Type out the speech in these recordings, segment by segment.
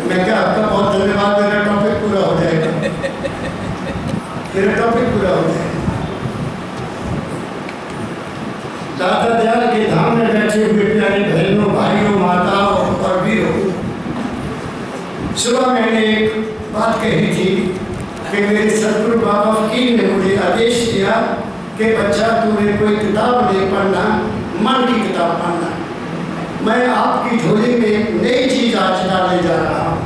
मैं क्या आपका बहुत धन्यवाद, मेरा टॉपिक पूरा हो जाएगा, मेरा टॉपिक पूरा हो जाएगा। दाता दयाल के धाम में बैठे हुए प्यारे बहनों, भाइयों, माताओं और वीरों, सुबह मैंने एक बात कही थी कि मेरे सतगुरु बाबा फकीर ने मुझे आदेश दिया कि बच्चा तुम्हें कोई किताब नहीं पढ़ना, मन की किताब पढ़ना। मैं आपकी झोली में एक नई चीज आज डालने जा रहा हूँ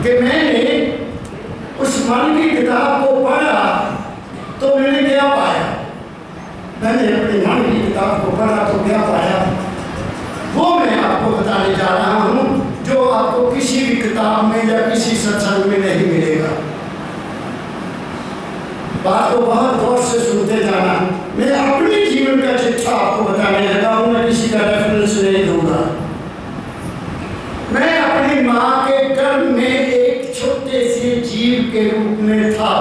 कि मैंने उस मन की किताब को पढ़ा तो मैंने क्या पाया। मैंने अपने मन की किताब को पढ़ा तो क्या पाया, वो मैं आपको बताने जा रहा हूँ, जो आपको किसी भी किताब में या किसी सत्संग में नहीं मिलेगा। बात को बहुत गौर से सुनते जाना। मैं अपने जीवन का चिट्ठा आपको बताने लगा हूँ, मैं किसी का रेफरेंस नहीं दूंगा। मैं अपनी माँ के गर्भ में एक छोटे से जीव के रूप में था।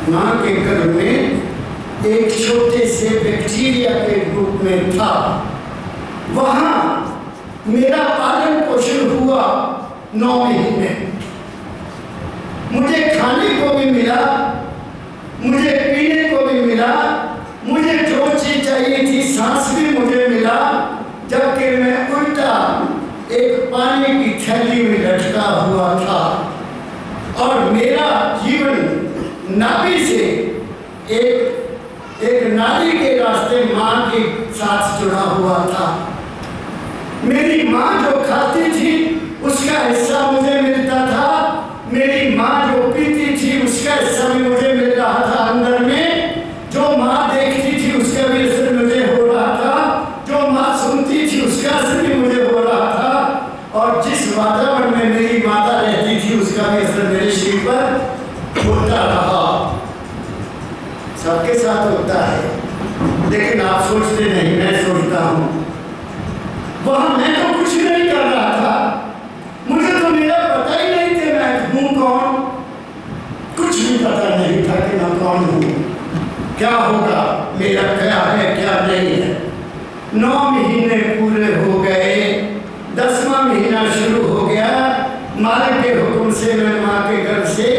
माँ के गर्भ में एक छोटे से बैक्टीरिया के रूप में था। वहां मेरा पालन पोषण हुआ 9 महीने। मुझे खाने को भी मिला, मुझे पीने को भी मिला, मुझे जो चीज चाहिए थी सांस भी मुझे मिला, जबकि मैं उल्टा एक पानी की थैली में लटका हुआ था और मेरा जीवन नाभि से एक नाली के रास्ते माँ के साथ जुड़ा हुआ था। मेरी माँ जो खाती थी उसका हिस्सा मुझे मिलता था, मेरी माँ जो पीती थी उसका हिस्सा भी मुझे मिल रहा था अंदर में, जो माँ देखती थी उसका भी असर मुझे हो रहा था, जो माँ सुनती थी उसका असर भी मुझे हो रहा था, और जिस वातावरण में मेरी माता रहती थी उसका भी असर मेरे शरीर पर होता रहा। सबके साथ होता है, लेकिन आप सोचते नहीं, मैं सोचता हूँ। वहां मैं तो कुछ नहीं कर रहा था, मुझे तो मेरा पता ही नहीं था मैं हूँ कौन, कुछ भी पता नहीं था कि मैं कौन हूँ, क्या होगा, मेरा क्या है क्या नहीं है। 9 महीने पूरे हो गए, 10वां महीना शुरू हो गया। मालिक के हुक्म से मैं माँ के घर से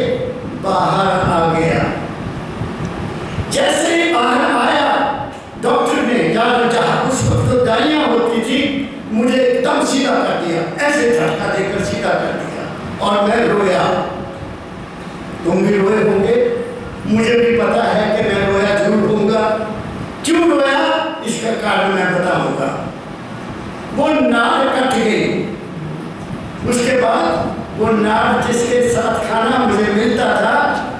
बाहर आ गया। जैसे ही बाहर आया, डॉक्टर ने जहाँ उस वक्त तो दवाइयाँ होती थी, मुझे एकदम सीधा कर दिया, ऐसे झटका देकर सीधा कर दिया और मैं रोया। तुम भी रोए होंगे, मुझे भी पता है कि मैं रोया जरूर होऊंगा। क्यों रोया इसका कारण मैं बताऊंगा। वो नाड़ कट गई, उसके बाद वो नाड़ जिसके साथ खाना मुझे मिलता था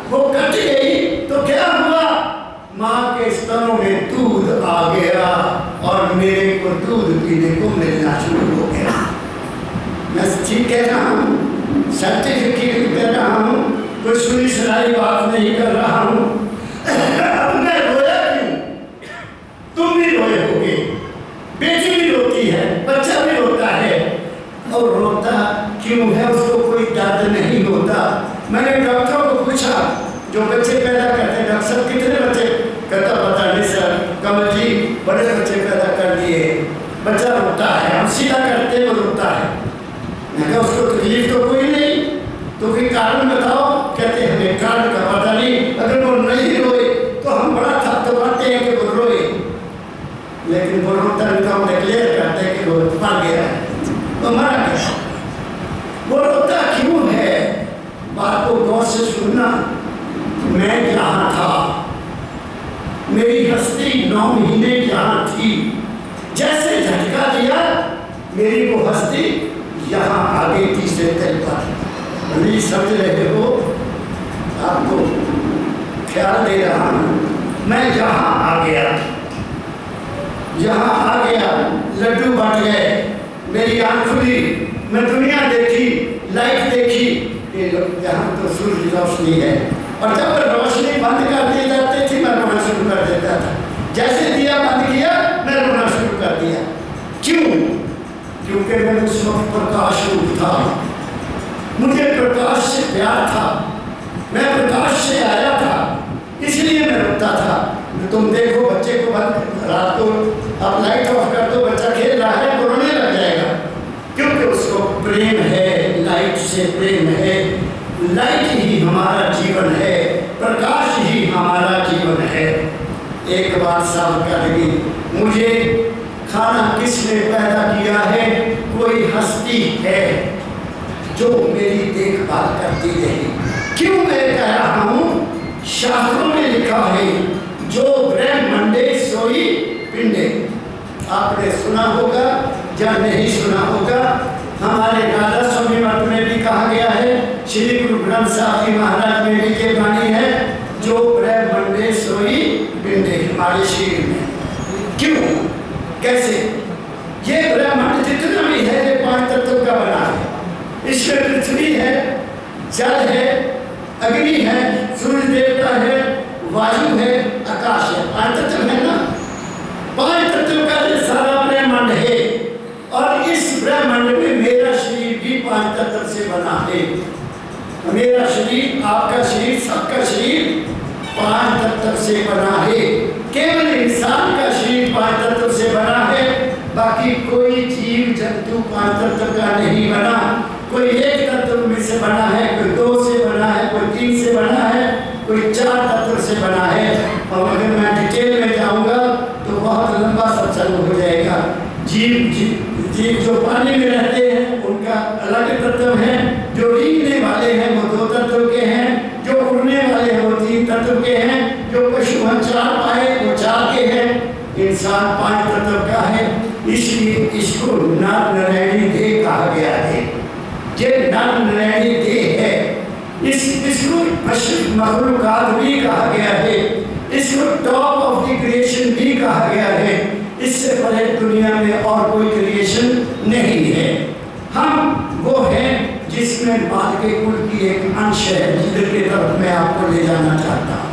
वो कट गई, तो क्या हुआ, माँ के स्तनों में दूध आ गया और मेरे को दूध पीने को मिलना शुरू हो गया। मैं ठीक कह रहा हूँ, सर्टिफिकेट कह रहा हूँ, कोई सुनी सुनाई बात नहीं कर रहा हूँ। अब मैं रोया क्यों, तुम भी रोए होगे, बेटी भी रोती है, बच्चा भी रोता है, और रोता क्यों है, उसको कोई दर्द नहीं होता। मैंने डॉक्टरों को पूछा, जो बच्चे पैदा करते हैं, डॉक्टर साहब कितने बच्चे, कहता पता नहीं सर, कमल जी बड़े बच्चे पैदा कर दिए, बच्चा रोता है, हम सीधा करते वो रोता है। मैं कहा उसको तकलीफ तो कोई नहीं, तो कोई कारण बताओ। कहते हमें कारण का पता नहीं, अगर वो नहीं रोए तो हम बड़ा थक पाते हैं कि वो रोए, लेकिन वो रोता नहीं तो हम डिक्लेयर करते हैं कि वो मर गया है, वो मरा गया। वो रोता क्यों है, बात को गौर से सुनना। मैं यहाँ था, मेरी हस्ती 9 महीने यहाँ थी, जैसे झटका दिया मेरी वो हस्ती यहाँ आ गई तीसरे तल पर। नहीं समझ रहे हो, आपको ख्याल दे रहा हूँ। मैं यहाँ आ गया, यहाँ आ गया, लड्डू बन गए, मेरी आँख खुली, मैं दुनिया देखी, लाइट देखी, यहाँ तो सूर्य रोशनी है, और जब रोशनी बंद कर दी जाती थी मैं रोना शुरू कर देता था। जैसे दिया बंद किया मैं रोना शुरू कर दिया। क्यों? क्योंकि मैं उस वक्त प्रकाश रूप था, मुझे प्रकाश से प्यार था, मैं प्रकाश से आया था, इसलिए मैं रोता था। तुम देखो बच्चे को बंद, रात को आप लाइट ऑफ कर दो, बच्चा खेल रहा है, वो रोने लग जाएगा। क्यों? प्रेम है, लाइट से प्रेम है, लाइट ही हमारा जीवन है, प्रकाश ही हमारा जीवन है। एक बात साफ कर लगी, मुझे खाना किसने पैदा किया है? कोई हस्ती है जो मेरी देखभाल करती रही। क्यों मैं कह रहा हूँ? शास्त्रों में लिखा है, जो ब्रह्मंडे सोई पिंडे। आपने सुना होगा या नहीं सुना होगा, हमारे राधा स्वामी मठ में भी कहा गया है, श्री गुरु ग्रंथ साहब जी महाराज में भी ये वाणी है, जो ब्रह्मंडे सोई पिंडे, हमारे शरीर में। क्यों, कैसे? ये ब्रह्मांड जितना भी है ये 5 तत्वों का बना है। इसमें पृथ्वी है, जल है, अग्नि है, सूर्य देवता है, वायु है, आकाश है। 5 तत्व है ना। 5 तत्वों का ये सारा ब्रह्मांड है। और इस ब्रह्मांड में मेरा शरीर भी 5 तत्व से बना है। मेरा शरीर, आपका शरीर, सबका शरीर 5 तत्व से बना है। केवल इंसान का शरीर 5 तत्व से बना है, बाकी कोई जीव जंतु 5 तत्व का नहीं बना। कोई 1 तत्व में से बना है, कोई 2 से बना है, कोई 3 से बना है, कोई 4 तत्व से बना है। और अगर मैं डिटेल में जाऊंगा तो बहुत लंबा सत्संग हो जाएगा। जीव जो पानी में रहते हैं उनका अलग तत्व है, जो रेंगने वाले हैं वो 2 तत्व के हैं, जो उड़ने वाले हैं वो 3 तत्व के हैं, जो पशु 4 पाए वो 4 के हैं, इंसान 5 तत्व का है। इसलिए इसको नर नारायणी देह कहा गया है। ये नर नारायणी देह है। इसको अशुद्ध मखलूकात भी कहा गया है। इसको टॉप ऑफ द क्रिएशन भी कहा गया है। इससे परे दुनिया में और कोई क्रिएशन नहीं है। हम वो हैं जिसमें माल के कुल की एक अंश है, जिसके तरफ मैं आपको ले जाना चाहता हूँ।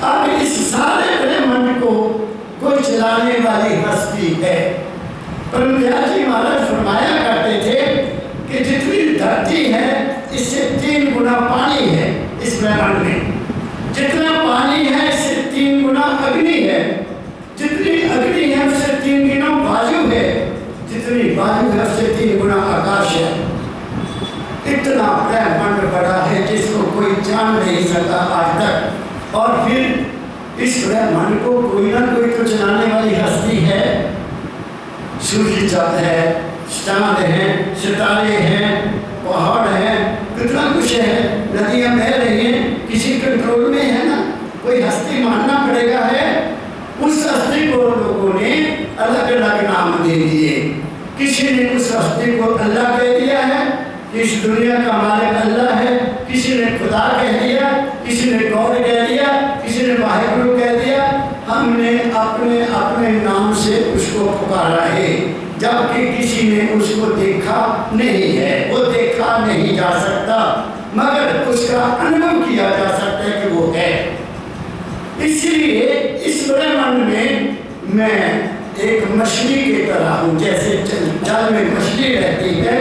अब इस सारे ब्रह्मांड को कोई चलाने वाली हस्ती है। परमदयाल जी महाराज फरमाया करते थे कि जितनी धरती है इससे 3 गुना पानी है इस ब्रह्मांड में। जितना पानी है इससे 3 गुना अग्नि है। जितनी अग्नि है उससे 3 गुना वायु है। जितनी वायु है उससे 3 गुना आकाश है। इतना ब्रह्मांड बड़ा है जिसको कोई जान नहीं सका आज तक। और फिर इस ब्रह्मांड को कोई ना कोई तो चलाने वाली हस्ती है। सूर्य चाँद है, चांद है, सितारे हैं, पहाड़ है, कितना कुछ है, नदियाँ बह रही हैं, किसी कंट्रोल में है ना। कोई हस्ती मानना पड़ेगा है। उस हस्ती को लोगों ने अलग अलग नाम दे दिए। किसी ने उस हस्ती को अल्लाह कह दिया है, इस दुनिया का मालिक अल्लाह है। किसी ने खुदा कह दिया, किसी ने गॉड कह दिया, किसी ने वाहिगुरु कह दिया। हमने अपने अपने नाम से उसको पुकारा है, जबकि किसी ने उसको देखा नहीं है। वो देखा नहीं जा सकता, मगर उसका अनुभव किया जा सकता है कि वो है। इसलिए इस ब्रह्मांड में मैं एक मछली की तरह हूँ। जैसे जल में मछली रहती है,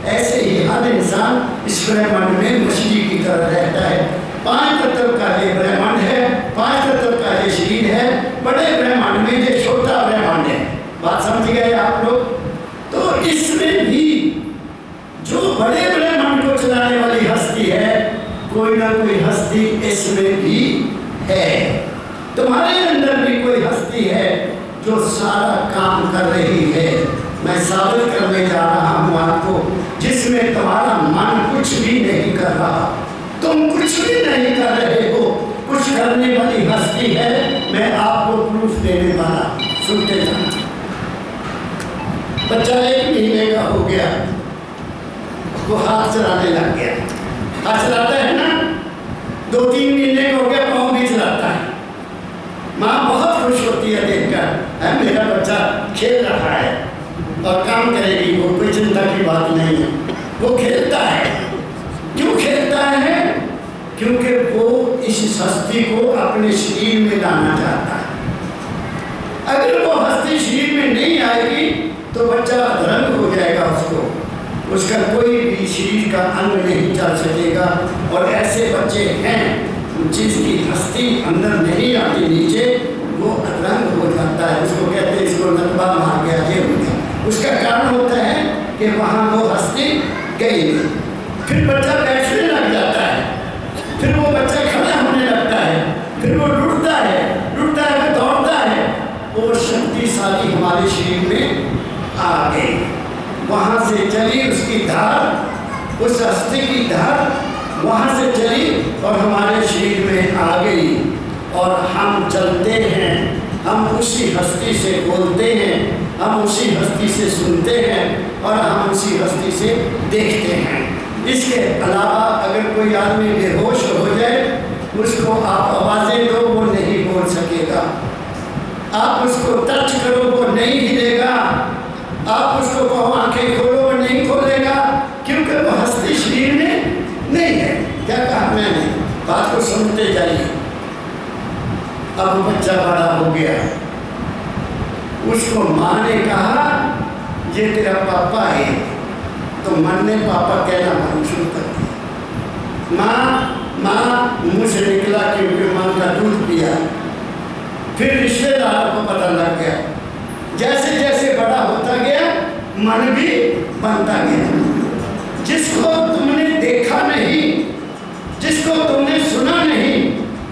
ऐसे ही हर इंसान इस ब्रह्मांड में मछली की तरह रहता है। 5 तत्व का ये ब्रह्मांड है, 5 तत्व का ये शरीर है। बड़े ब्रह्मांड में ये छोटा ब्रह्मांड है। बात समझ गए आप लोग? तो इसमें भी जो बड़े ब्रह्मांड को चलाने वाली हस्ती है, कोई ना कोई हस्ती इसमें भी है। तुम्हारे अंदर भी कोई हस्ती है जो सारा काम कर रही है। मैं साबित करने जा रहा हूँ आपको, जिसमें तुम्हारा मन कुछ भी नहीं कर रहा, तुम कुछ भी नहीं कर रहे हो, कुछ करने वाली हस्ती है। मैं आपको प्रूफ देने वाला, सुनते जाना। बच्चा 1 महीने का हो गया, वो हाथ चलाने लग गया। हाथ चलाता है ना, 2-3 महीने का हो गया, पाँव भी चलाता है। माँ बहुत खुश होती है देखकर, है मेरा बच्चा खेल रहा है और काम करेगी, वो कोई चिंता की बात नहीं है। वो खेलता है। क्यों खेलता है? क्योंकि वो इस हस्ती को अपने शरीर में लाना चाहता है। अगर वो हस्ती शरीर में नहीं आएगी तो बच्चा अधरंग हो जाएगा। उसका कोई भी शरीर का अंग नहीं चल सकेगा। और ऐसे बच्चे हैं जिसकी हस्ती अंदर नहीं आती नीचे, वो अधरंग हो जाता है। उसको कहते हैं इसको नकबा मार गया, ये हो गया। उसका कारण होता है कि कि वहाँ वो हस्ती गई नहीं। फिर बच्चा बैठने लग जाता है, फिर वो बच्चा खड़ा होने लगता है, फिर वो लुढ़ता है, फिर दौड़ता है। वो शक्तिशाली हमारे शरीर में आ गई, वहाँ से चली उसकी धार, उस हस्ती की धार वहाँ से चली और हमारे शरीर में आ गई। और हम चलते हैं, हम उसी हस्ती से बोलते हैं, हम उसी हस्ती से सुनते हैं और हम उसी हस्ती से देखते हैं। इसके अलावा अगर कोई आदमी बेहोश हो जाए, उसको आप आवाज़ें दो वो नहीं बोल सकेगा, आप उसको टच करो वो नहीं हिलेगा, आप उसको कहो आंखें खोलो वो नहीं खोलेगा, क्योंकि वो हस्ती शरीर में नहीं है। क्या कहा मैंने? बात को समझते जाइए। अब बच्चा बड़ा हो गया, उसको माँ ने कहा ये तेरा पापा है, तो मन ने पापा कहना बंद शुरू कर दिया। माँ मुँह से निकला क्योंकि माँ का दूध पिया। फिर रिश्तेदारों को पता लग गया। जैसे जैसे बड़ा होता गया मन भी बनता गया। जिसको तुमने देखा नहीं, जिसको तुमने सुना नहीं,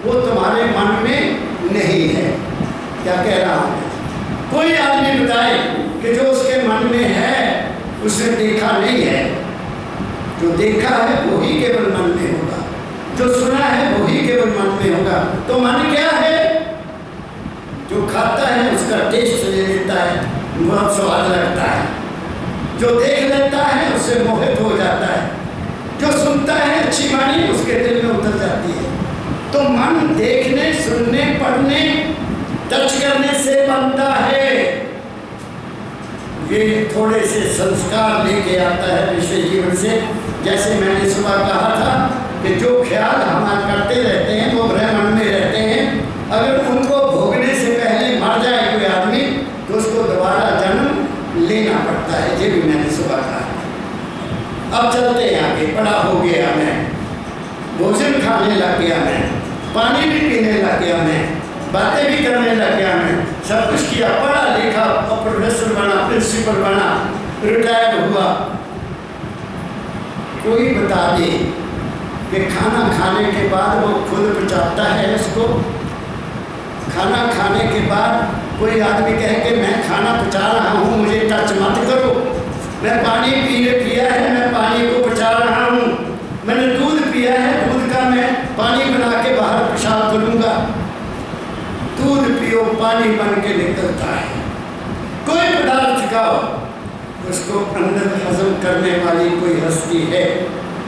वो तुम्हारे मन में नहीं है। क्या कह रहा हूँ? कोई आदमी बताए कि जो उसके मन में है उसने देखा नहीं है। जो देखा है वही केवल मन में होगा, जो सुना है वही केवल मन में होगा। तो मन क्या है? जो खाता है उसका टेस्ट ले लेता है, बहुत स्वाद लगता है। जो देख लेता है उससे मोहित हो जाता है। जो सुनता है अच्छी वाणी उसके दिल में उतर जाती है। तो मन देखने, सुनने, पढ़ने, टच करने से बनता है। ये थोड़े से संस्कार लेके आता है पिछले जीवन से। जैसे मैंने सुबह कहा था कि जो ख्याल हम करते रहते हैं वो ब्रह्मांड में रहते हैं। अगर उनको भोगने से पहले मर जाए कोई आदमी तो उसको दोबारा जन्म लेना पड़ता है। ये भी मैंने सुबह कहा। अब चलते हैं आगे। बड़ा हो गया मैं, भोजन खाने लग गया मैं, पानी भी पीने लग गया मैं, बातें भी करने लग गया मैं, सब कुछ किया, पढ़ा लिखा और प्रोफेसर बना, प्रिंसिपल बना, रिटायर्ड हुआ। कोई बता दे कि खाना खाने के बाद वो खुद पचाता है उसको। खाना खाने के बाद कोई आदमी कहे कि मैं खाना पचा रहा हूँ, मुझे टच मत करो। मैं पानी पिया है, मैं पानी को पचा रहा हूँ। मैंने दूध पिया है, दूध का मैं पानी बना के बाहर पेशाब करूँगा। दूध पियो, पानी बन के निकलता है। कोई पदार्थ खाओ, उसको अंदर हजम करने वाली कोई हस्ती है।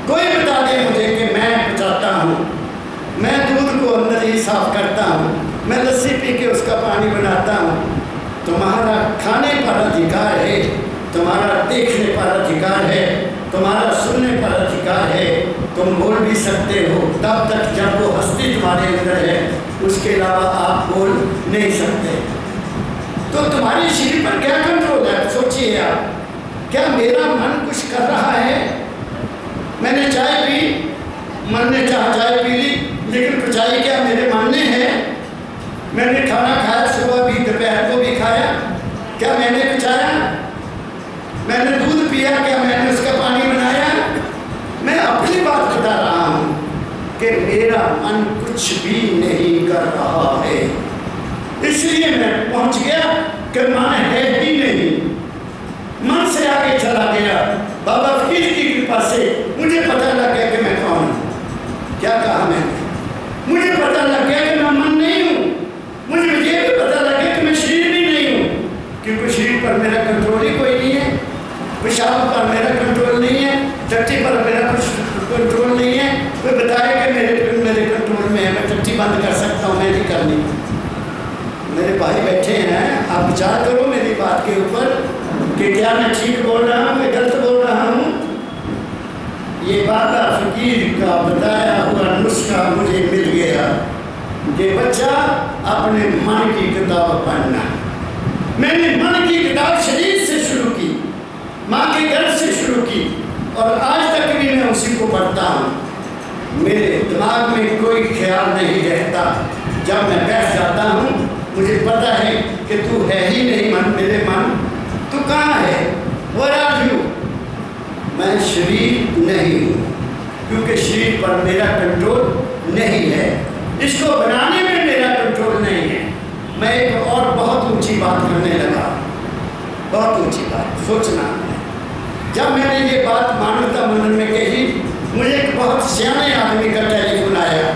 कोई बता दे मुझे कि मैं पचाता हूँ, मैं दूध को अंदर ही साफ करता हूँ, मैं लस्सी पी के उसका पानी बनाता हूँ। तुम्हारा खाने पर अधिकार है, तुम्हारा देखने पर अधिकार है, तुम्हारा सुनने पर अधिकार है। तुम बोल भी सकते हो तब तक जब वो हस्ती तुम्हारे अंदर है, उसके अलावा आप बोल नहीं सकते। तो तुम्हारे शरीर पर क्या कंट्रोल है? सोचिए आप, क्या मेरा मन कुछ कर रहा है? मैंने चाय पी, मन ने चाह चाय पी ली, लेकिन पचाई क्या मेरे मन ने है? मैंने खाना खाया, सुबह भी दोपहर को भी खाया, क्या मैंने पचाया? मैंने दूध पिया, क्या मैंने उसका पानी बनाया? मैं अपनी बात बता रहा हूँ कि मेरा मन कुछ भी नहीं कर रहा है। इसलिए मैं पहुँच गया कि मन है ही नहीं। मन से आगे चला गया। बाबा फकीर की कृपा से मुझे पता लग गया कि मैं कौन हूँ। क्या कहा मैंने? मुझे पता लग गया कि मैं मन नहीं हूँ। मुझे ये भी पता लग गया कि मैं शरीर भी नहीं हूँ, क्योंकि शरीर पर मेरा कंट्रोल ही कोई नहीं है। पेशाब पर मेरा कंट्रोल नहीं है, टट्टी पर मेरा कुछ कंट्रोल नहीं है। कोई बताए कि मेरे कंट्रोल में है, मैं टट्टी बंद कर सकता हूँ, मैं नहीं करनी। मेरे भाई बैठे हैं, आप विचार करो मेरी बात के ऊपर कि क्या मैं ठीक बोल रहा हूँ कि गलत बोल रहा हूँ। ये बाबा फकीर का बताया हुआ नुस्खा मुझे मिल गया कि बच्चा अपने मन की किताब पढ़ना। मैंने मन की किताब शरीर से शुरू की, माँ के गर्भ से शुरू की, और आज तक भी मैं उसी को पढ़ता हूँ। मेरे दिमाग में कोई ख्याल नहीं रहता। जब मैं बैठ जाता हूँ मुझे पता है कि तू है ही नहीं मन, मेरे मन, तू कहाँ है? Where are you? मैं शरीर नहीं हूँ, क्योंकि शरीर पर मेरा कंट्रोल नहीं है, इसको बनाने में मेरा कंट्रोल नहीं है। मैं एक और बहुत ऊंची बात करने लगा, बहुत ऊंची बात सोचना। जब मैंने ये बात मानवता मंदिर में कही, मुझे एक बहुत सियाने आदमी का टेलीफोन आया।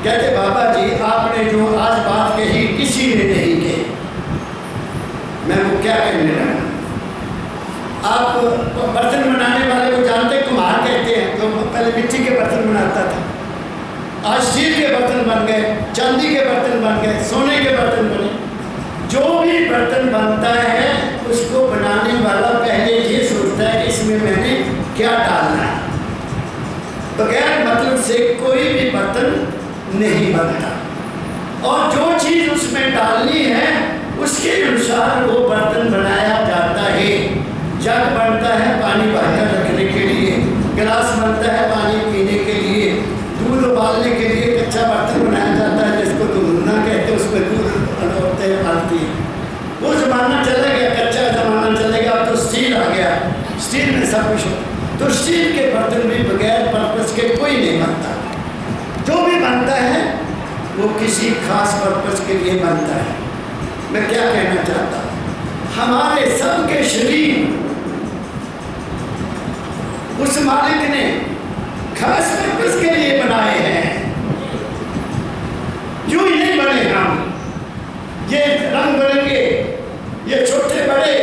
कहते बाबा जी आपने जो आज बात कही किसी ने नहीं कही। मैं वो क्या कहने लगा, आप बर्तन बनाने वाले को जानते, कुम्हार कहते हैं, तो पहले मिट्टी के बर्तन बनाता था, आज स्टील के बर्तन बन गए, चांदी के बर्तन बन गए, सोने के बर्तन बने। जो भी बर्तन बनता है उसको बनाने वाला पहले ये सोचता है कि इसमें मैंने क्या डालना है। बगैर मतलब से कोई भी बर्तन नहीं बनता, और जो चीज़ उसमें डालनी है उसके अनुसार वो बर्तन बनाया जाता है। जग बनता है पानी भरकर रखने के लिए, गिलास बनता है पानी पीने के लिए, दूध उबालने के लिए कच्चा बर्तन बनाया जाता है जिसको दूधना कहते हैं, उसमें दूध डालती है। वो ज़माना चला गया, कच्चा ज़माना चला गया, अब तो स्टील आ गया, स्टील में सब कुछ हो। तो स्टील के बर्तन भी बगैर पर्पस के कोई नहीं बनता। जो भी बनता है वो किसी खास पर्पस के लिए बनता है। मैं क्या कहना चाहता हूँ, हमारे सबके शरीर उस मालिक ने खास पर्पस के लिए बनाए हैं। यूं ही नहीं बने हम, ये रंग बिरंगे, ये छोटे बड़े,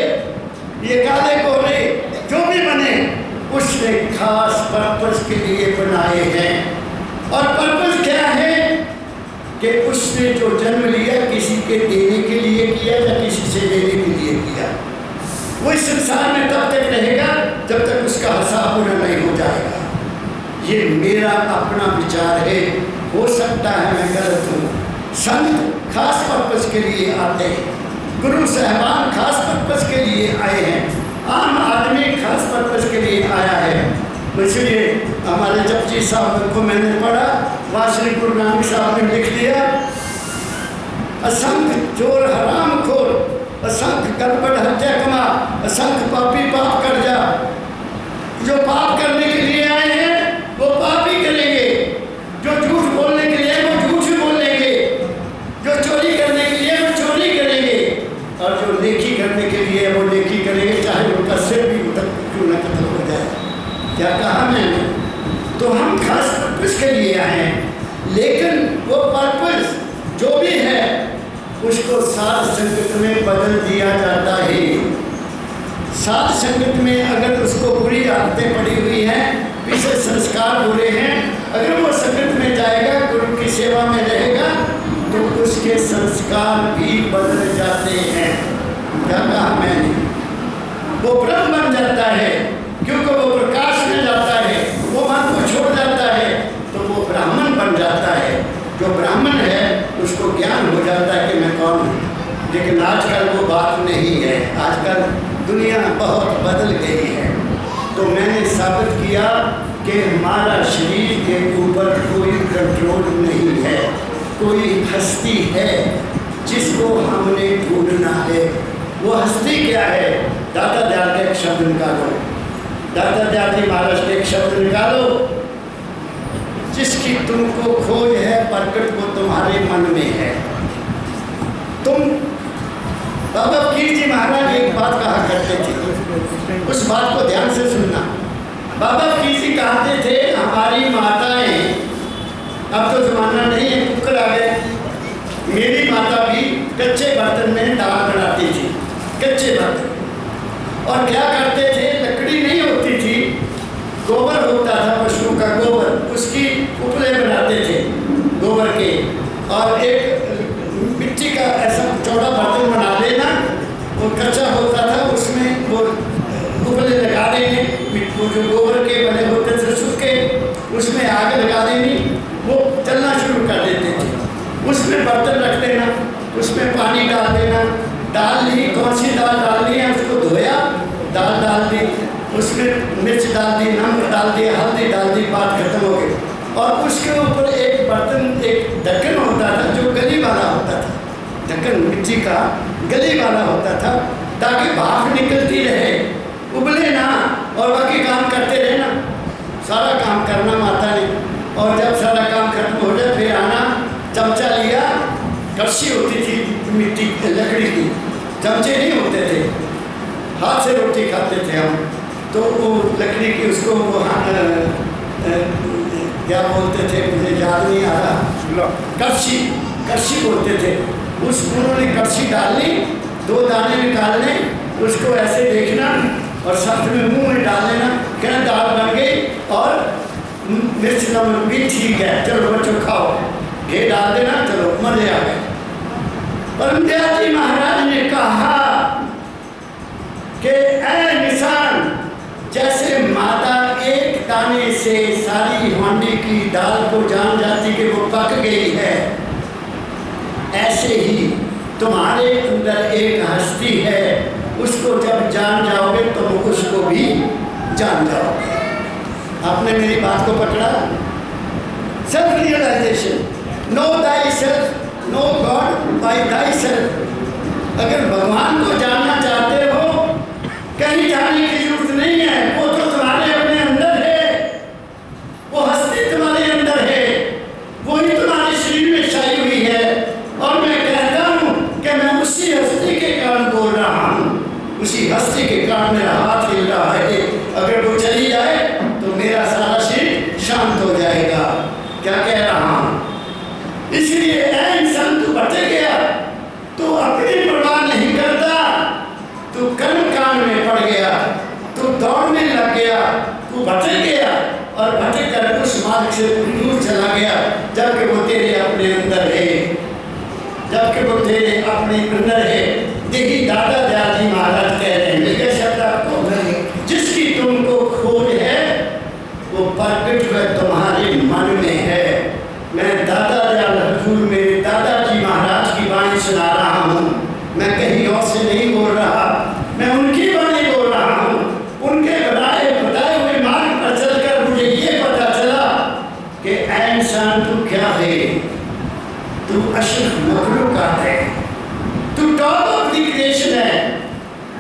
ये काले गोरे, जो भी बने उसने खास पर्पस के लिए बनाए हैं। और पर्पस क्या है कि उसने जो जन्म लिया किसी के देने के लिए किया या किसी से लेने के लिए किया। वो इस संसार में तब तक रहेगा जब तक उसका हिसाब पूरा नहीं हो जाएगा। ये मेरा अपना विचार है, हो सकता है मैं गलत हूँ। संत खास पर्पस के लिए आते हैं, गुरु साहबान खास पर्पस के लिए आए हैं, आम आदमी खास पर्पस के लिए आया है। इसलिए हमारे जपजी साहब को मैंने पढ़ा, वहाँ श्री गुरु नानक साहब ने लिख दिया, असंख्य चोर हराम खोर, असंख्य गड़बड़ हत्या कमा, असंख्य पापी पाप कर जा। जो पाप करने के लिए आए हैं वो पाप ही करेंगे, जो झूठ बोलने के लिए वो झूठ ही बोलेंगे, जो चोरी करने के लिए वो चोरी करेंगे, और जो नेकी करने के लिए वो नेकी करेंगे, चाहे उनका सिर भी क्यों न कत्ल हो जाए। क्या कहा मैंने? तो हम खास पर्पस के लिए आए हैं, लेकिन वो पर्पस जो भी है उसको साध संगत में बदल दिया जाता है। साध संगत में अगर उसको बुरी आदतें पड़ी हुई हैं, पीछे संस्कार बुरे हैं, अगर वो संगत में जाएगा, गुरु की सेवा में रहेगा, तो उसके संस्कार भी बदल जाते हैं। क्या कहा मैंने? वो ब्रह्म बन जाता है, क्योंकि वो प्रकाश में जाता है, वो मन को छोड़ जाता है, तो वो ब्राह्मण बन जाता है। जो ब्राह्मण है उसको ज्ञान हो जाता है कि मैं कौन हूँ। लेकिन आजकल वो बात नहीं है, आजकल दुनिया बहुत बदल गई है। तो मैंने साबित किया कि हमारा शरीर के ऊपर कोई कंट्रोल नहीं है, कोई हस्ती है जिसको हमने ढूंढना है। वो हस्ती क्या है? दाता दयाल के एक शब्द निकालो, दाता दयाल जी महाराज के एक शब्द निकालो, जिसकी तुमको खोज है प्रकट वो तुम्हारे मन में है। तुम बाबा फकीर जी महाराज एक बात कहा करते थे, उस बात को ध्यान से सुनना। बाबा फकीर जी कहते थे हमारी माताएं, अब तो जमाना नहीं है, कुकर आ गए, मेरी माता भी कच्चे बर्तन में दाल बनाती थी, कच्चे बर्तन। और क्या करते थे, लकड़ी नहीं होती थी, गोबर होता था, पशुओं का गोबर, उसकी उपले बनाते थे गोबर के, और एक मिट्टी का ऐसा चौड़ा बर्तन बना लेना, वो कच्चा होता था, उसमें वो उपले लगा देने, वो जो गोबर के बने होते थे सूखे, उसमें आग लगा देनी, वो चलना शुरू कर देते थे। उसमें बर्तन रख देना, उसमें पानी डाल देना, दाल ली, कौन सी दाल डालनी है उसको धोया, दाल डाल दी, उसमें मिर्च डाल दी, नमक डाल दिया, हल्दी डाल दी, बात खत्म हो गई। और उसके ऊपर एक बर्तन, एक ढक्कन होता था जो गली वाला होता था, ढक्कन मिट्टी का गली वाला होता था, ताकि भाप निकलती रहे, उबले ना और बाकी काम कड़छी होती थी मिट्टी लकड़ी की, चमचे नहीं होते थे, हाथ से रोटी खाते थे हम। तो वो लकड़ी की उसको क्या बोलते थे, मुझे याद नहीं आ रहा, कड़छी, कड़छी बोलते थे। उस उन्होंने कड़छी डालनी, 2 दाने निकालने, उसको ऐसे देखना और साथ में मुंह में डाल लेना, क्या दाल बन गई और मिर्च नमक भी ठीक है, चलो बच्चों खाओ, घी डाल देना, चलो मजे आ गए। परमदयाल जी महाराज ने कहा कि ऐ निशान, जैसे माता एक दाने से सारी हांडी की दाल को जान जाती कि वो पक गई है, ऐसे ही तुम्हारे अंदर एक हस्ती है, उसको जब जान जाओगे तुम उसको भी जान जाओगे। आपने मेरी बात को पकड़ा? Self realisation, know thy self, know god by thy self. अगर भगवान को जानना चाहते हो, कहीं जाने की जरूरत नहीं है, वो तो तुम्हारे अपने अंदर है, वो हस्ती तुम्हारे अंदर है, वही तुम्हारे शरीर में छाई हुई है। और मैं कहता हूँ कि मैं उसी हस्ती के कारण बोल रहा हूँ, उसी हस्ती के कारण मेरा हाथ हिल रहा है। अगर वो चली जाए तो मेरा सारा शरीर शांत हो जाएगा। क्या कह रहा हूँ? इसलिए ऐ इंसान, तू भटक गया, तू अपनी परवाह नहीं करता, तू कर्म कांड में पड़ गया, तू दौड़ने लग गया, तू भटक गया और भटक कर उस मार्ग से दूर चला गया, जबकि वो तेरे अपने अंदर है, जबकि वो तेरे अपने अंदर है। देखिए दादा दयाल जी महाराज कह रहे हैं, ये शब्द आपको, जिसकी तुमको खोज है वो प्रकट में तुम्हारे मन में है। मैं दादा दयाल हजूर मेरे दादाजी महाराज की वाणी सुना रहा हूँ, मैं कहीं और से नहीं बोल रहा, मैं उनकी वाणी बोल रहा हूँ। उनके बताए हुए मार्ग पर चलकर मुझे ये पता चला कि ऐ इंसान, तू क्या है? तू अशरफ मखलूकात है, तू टॉप ऑफ द क्रिएशन है,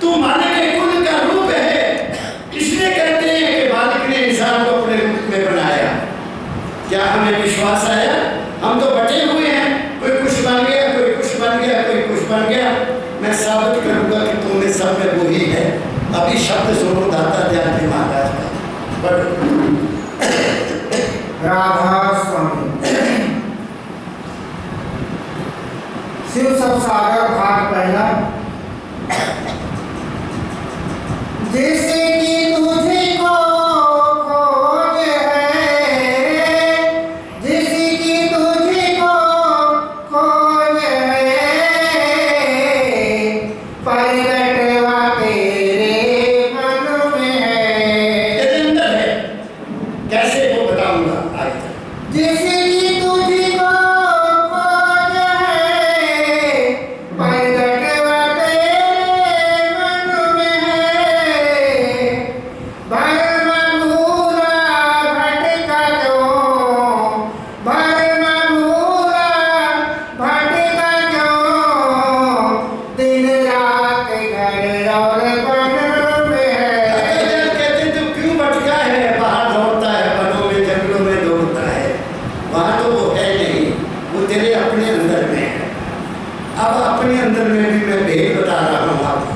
तू मालिक के कुल का रूप है। इसलिए कहते हैं कि मालिक ने इंसान को अपने रूप में बनाया। क्या हमें विश्वास आया? हम तो बटे हुए हैं, कोई कुछ बन गया, कोई कुछ बन गया, कोई कुछ बन गया। मैं साबित करूंगा कि तुम में सब में वही है। अभी शब्द सुनो दाता दयाल जी महाराज का, राधा स्वामी। शिव सब सागर भाग पहला। जैसे कि तुझको खोज है, जैसे कि तुझको खोज है, प्रगटवा तेरे मन में है। तेरे अंदर है, कैसे वो बताऊंगा आज। जैसे कि तुझको खोज है, प्रगटवा तेरे मन में है। भरम भूला भटका क्यों, भरम भूला भटका क्यों, दिन रात घर और वन में है। कहते तू क्यों भटका है, बाहर दौड़ता है, वनों में जंगलों में दौड़ता है, वहाँ तो वो है नहीं, वो तेरे अपने अंदर में है। अब अपने अंदर में भी मैं भेद बता रहा हूँ आपको।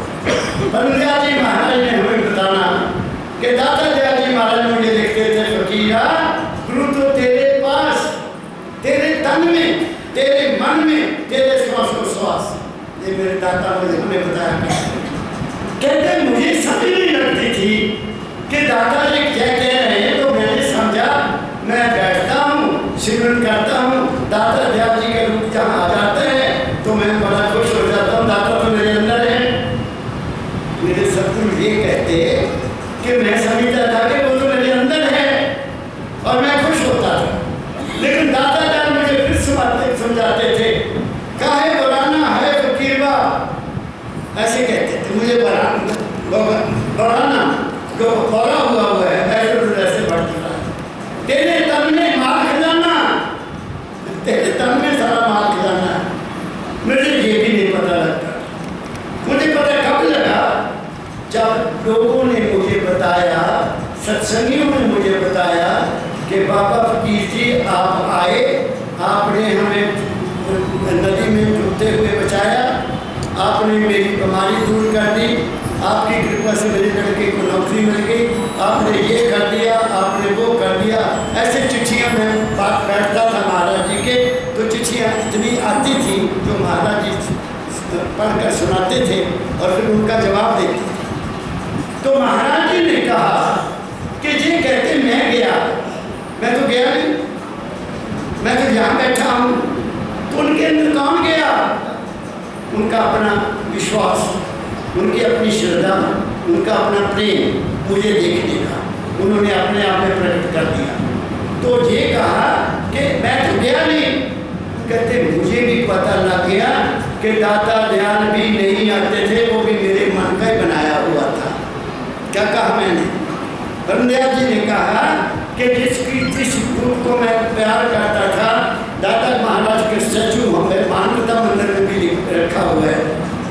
परमदयाल जी महाराज ने हमें बताना कि दाता दयाल जी महाराज मुझे लिखते थे, फकीरा गुरु तो तेरे पास, तेरे तन में, तेरे मन में, तेरे श्वासोश्वास। ये मेरे दाता मुझे हमें बताया। कहते मुझे समझ नहीं लगती थी कि दादाजी क्या कह रहे हैं, तो मैंने समझा, मैं बैठता हूँ, सिमरन करता हूँ, दाता दयाल जी के रूप जहाँ आ जाते हैं तो मैं बड़ा खुश हो जाता हूँ। दाता तो मेरे अंदर है। मेरे सतगुरु ये कहते कि मैं समझता था कि वो तो मेरे अंदर है और मैं खुश होता था, लेकिन दाता दयाल मुझे फिर समझाते थे, काहे बुलाना है फकीरवा, ऐसे कहते थे मुझे बढ़ाना, जो पौरा हुआ है ऐसे बढ़ता है। तेरे तन में माल खजाना, तेरे तन में सारा माल खजाना है। मुझे ये भी नहीं पता लगता। मुझे पता कब लगा, जब लोगों ने मुझे बताया, सत्संगियों ने मुझे बताया कि बाबा फकीर जी आप आए, आपने हमें नदी में मेरी बीमारी दूर कर दी, आपकी कृपा से मेरे लड़के को नौकरी मिल गई, आपने ये कर दिया, आपने वो कर दिया। ऐसे चिट्ठियाँ मैं बात बैठता था महाराज जी के, तो चिट्ठियाँ इतनी आती थी जो महाराज जी पढ़कर सुनाते थे और फिर उनका जवाब देते थे। तो महाराज जी ने कहा कि ये कहते मैं गया, मैं तो गया नहीं, मैं तो यहाँ बैठा हूँ। तो उनके अंदर कौन गया? उनका अपना विश्वास, उनकी अपनी श्रद्धा, उनका अपना प्रेम मुझे देखने का उन्होंने अपने आप में प्रकट कर दिया। तो ये कहा कि मैं तो गया नहीं, कहते मुझे भी पता लग गया कि दाता ध्यान भी नहीं आते थे, वो भी मेरे मन का ही बनाया हुआ था। क्या कहा मैंने? ब्रह्मदयाल जी ने कहा कि जिस रूप को मैं प्यार करता था, दाता महाराज के स्टैचू हमें मानवता मंदिर में भी रखा हुआ है।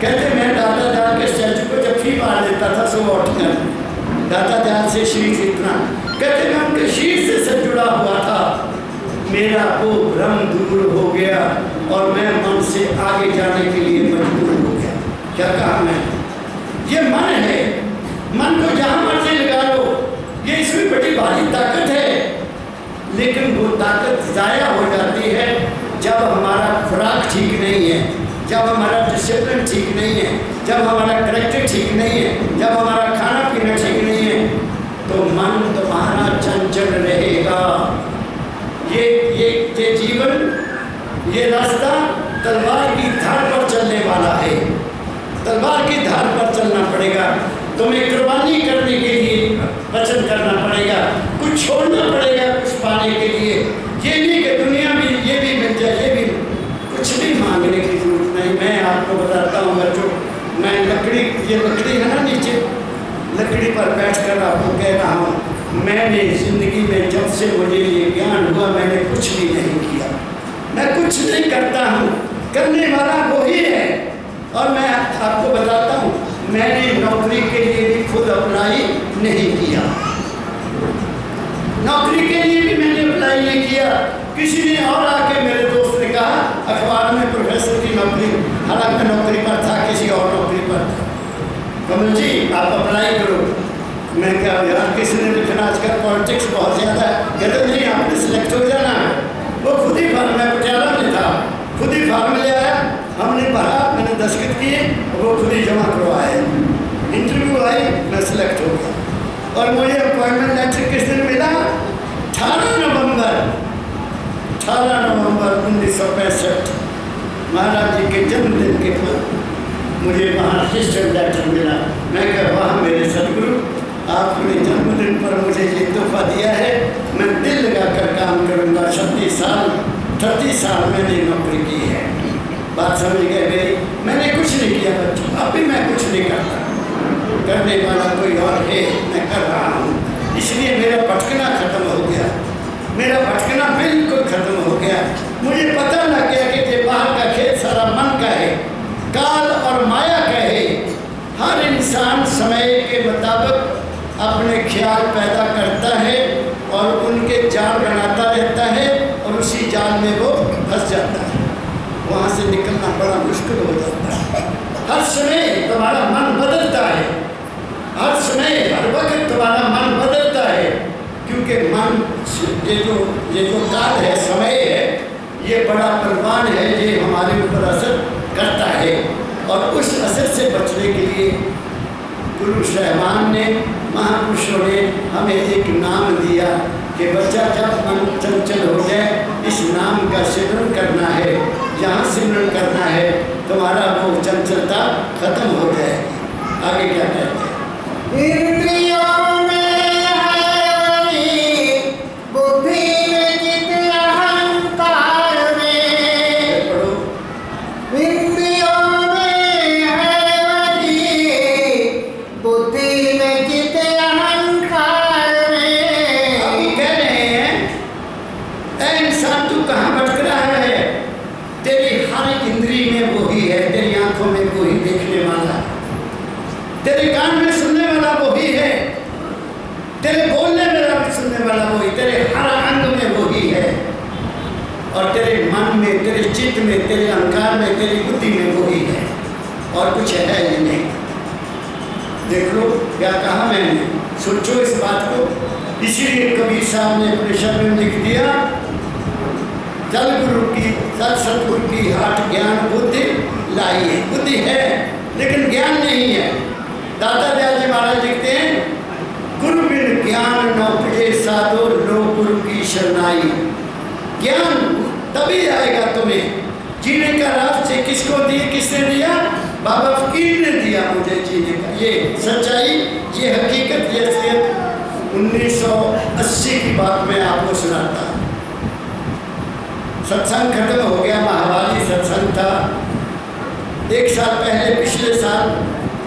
कहते मैं दाता दयाल के स्टैचू को जब भी मार देता था सुबह उठकर, दाता दयाल से शीश इतना, कहते मैं उनके शीश से जुड़ा हुआ था, मेरा वो भ्रम दूर हो गया और मैं मन से आगे जाने के लिए मजबूर हो गया। क्या कहा मैं? ये मन है, मन को जहाँ मर्जी लगा लो, ये इसमें बड़ी भारी ताकत है, लेकिन वो ताकत ज़ाया हो जाती है जब हमारा खुराक ठीक नहीं है, जब हमारा डिसिप्लिन ठीक नहीं है, जब हमारा करेक्टर ठीक नहीं है, जब हमारा खाना पीना ठीक नहीं है, तो मन तुम्हारा चंचल रहेगा। ये जीवन, ये रास्ता तलवार की धार पर चलने वाला है, तलवार की धार पर चलना पड़ेगा। तुम्हें कुर्बानी करने के लिए वचन करना पड़ेगा, कुछ छोड़ना पड़ेगा कुछ पाने के लिए। ये नहीं कि दुनिया में ये भी मिल जाए, ये भी, कुछ भी मांगने की जरूरत नहीं। मैं आपको बताता हूँ बच्चों, मैं ये लकड़ी है ना नीचे, लकड़ी पर बैठ कर आपको कह रहा हूँ, मैंने ज़िंदगी में जब से मुझे ये ज्ञान हुआ मैंने कुछ भी नहीं किया, मैं कुछ नहीं करता हूँ, करने वाला वही है। और मैं आपको बताता हूँ, मैंने नौकरी के लिए भी खुद अप्लाई नहीं किया, नौकरी के लिए भी मैंने अप्लाई नहीं किया। किसी ने और आके, मेरे दोस्त ने कहा अखबार में प्रोफेसर की नौकरी, हालांकि मैं नौकरी पर था, किसी और नौकरी पर था, कमल जी आप अप्लाई करो। मैं क्या यार, किसी ने लिखना आजकल पॉलिटिक्स बहुत ज़्यादा है, कहते नहीं आपने सिलेक्ट हो जाना है। वो खुद ही फार्म, मैं पटियाला में था, खुद ही फार्म ले आया, हमने भरा, मैंने दस्तखत किए, वो खुद ही जमा करवाए, इंटरव्यू आई, मैं सिलेक्ट हो गया। और मुझे अपॉइंटमेंट लेटर किस दिन मिला? 18 नवंबर 1965, महाराज जी के जन्मदिन के बाद मुझे वहाँ रजिस्टर्ड लेटर मिला। मैं कहा वाह मेरे सदगुरु, आपने जन्मदिन पर मुझे ये तोहफा दिया है, मैं दिल लगा कर काम करूँगा। 30 साल मैंने नौकरी की है। बात समझ गए मेरी? मैंने कुछ नहीं किया बच्चों, अब भी मैं कुछ नहीं करता, करने वाला कोई और है, मैं कर रहा हूँ। इसलिए मेरा भटकना खत्म हो गया, मेरा भटकना बिल्कुल खत्म हो गया। मुझे पता लग गया कि ये बाहर का खेल सारा मन का है, काल और माया का है। हर इंसान समय के मुताबिक अपने ख्याल पैदा करता है और उनके जाल बनाता रहता है और उसी जाल में वो फंस जाता है, वहाँ से निकलना बड़ा मुश्किल हो जाता है। हर समय तुम्हारा मन बदलता है, हर समय हर वक्त तुम्हारा मन बदलता है, क्योंकि मन ये जो काल है, समय है, ये बड़ा बलवान है, ये हमारे ऊपर असर करता है। और उस असर से बचने के लिए गुरु साहिबान ने, महापुरुषों ने हमें एक नाम दिया कि बच्चा जब मन चंचल हो जाए, इस नाम का सिमरन करना है। जहाँ सिमरन करना है तुम्हारा वो चंचलता खत्म हो जाएगी। आगे क्या कहते हैं? इंद्रियों में है वही, बुद्धि में चित अहंकार में। पढ़ो। इंद्रियों में है वही, बुद्धि में चित अहंकार में। अब वो कह रहे हैं, ऐ इंसान तू कहाँ भटक रहा है? तेरी हर इंद्री में वही है, तेरी आंखों में वही देखने वाला, तेरे कान में सुनने वाला वही है, तेरे बोलने में सुनने वाला वही, तेरे हर अंग में वही है, और तेरे मन में, तेरे चित्त में, तेरे अहंकार में, तेरी बुद्धि में वही है। और कुछ है ही नहीं। देख लो क्या कहा मैंने, सोचो इस बात को। इसीलिए कबीर साहब ने अपने शब्द में लिख दिया, जल गुरु की सत सतगुरु की हाट ज्ञान बुद्धि लाई है। बुद्धि है लेकिन ज्ञान नहीं है। दाता दयाल जी महाराज लिखते हैं, गुरु बिन ज्ञान न उपजे साधो लो गुरु की शरणाई। ज्ञान तभी आएगा तुम्हें। जीने का रास्ते किसको दिए, किसने दिया? बाबा फकीर ने दिया मुझे जीने का। ये सच्चाई, ये हकीकत, ये असलियत 1980 की बात मैं आपको सुनाता। सत्संग खत्म हो गया, महावारी सत्संग था। एक साल पहले, पिछले साल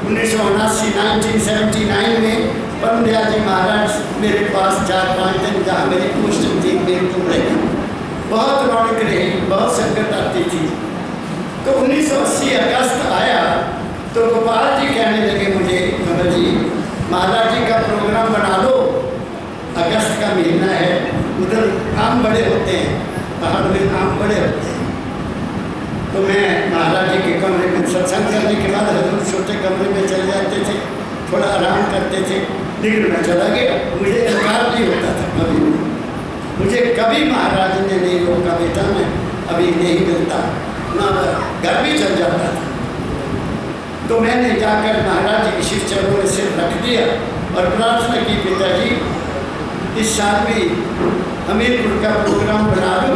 1979 में परम दयाल जी महाराज मेरे पास 4-5 दिन जहाँ मेरी पोस्टिंग थी, मेरी तुम रही, बहुत रौनक रही, बहुत संगत आती थी। तो 1980 अगस्त आया तो गोपाल जी कहने लगे मुझे, कमल जी महाराज जी का प्रोग्राम बना लो, अगस्त का महीना है, उधर आम बड़े होते हैं, पहाड़ में आम बड़े होते हैं। तो मैं महाराज जी के कमरे में सत्संग करने के बाद हजूर छोटे कमरे में चले जाते थे, थोड़ा आराम करते थे, लेकिन मैं चला गया। मुझे इनकार नहीं होता था कभी भी, मुझे कभी महाराज ने नहीं रोका, बेटा मैं अभी नहीं मिलता ना, घर भी चल जाता था। तो मैंने जाकर महाराज जी के शिव चरणों में सिर रख दिया और प्रार्थना की, पिताजी इस साल भी हमीरपुर का प्रोग्राम बना दो।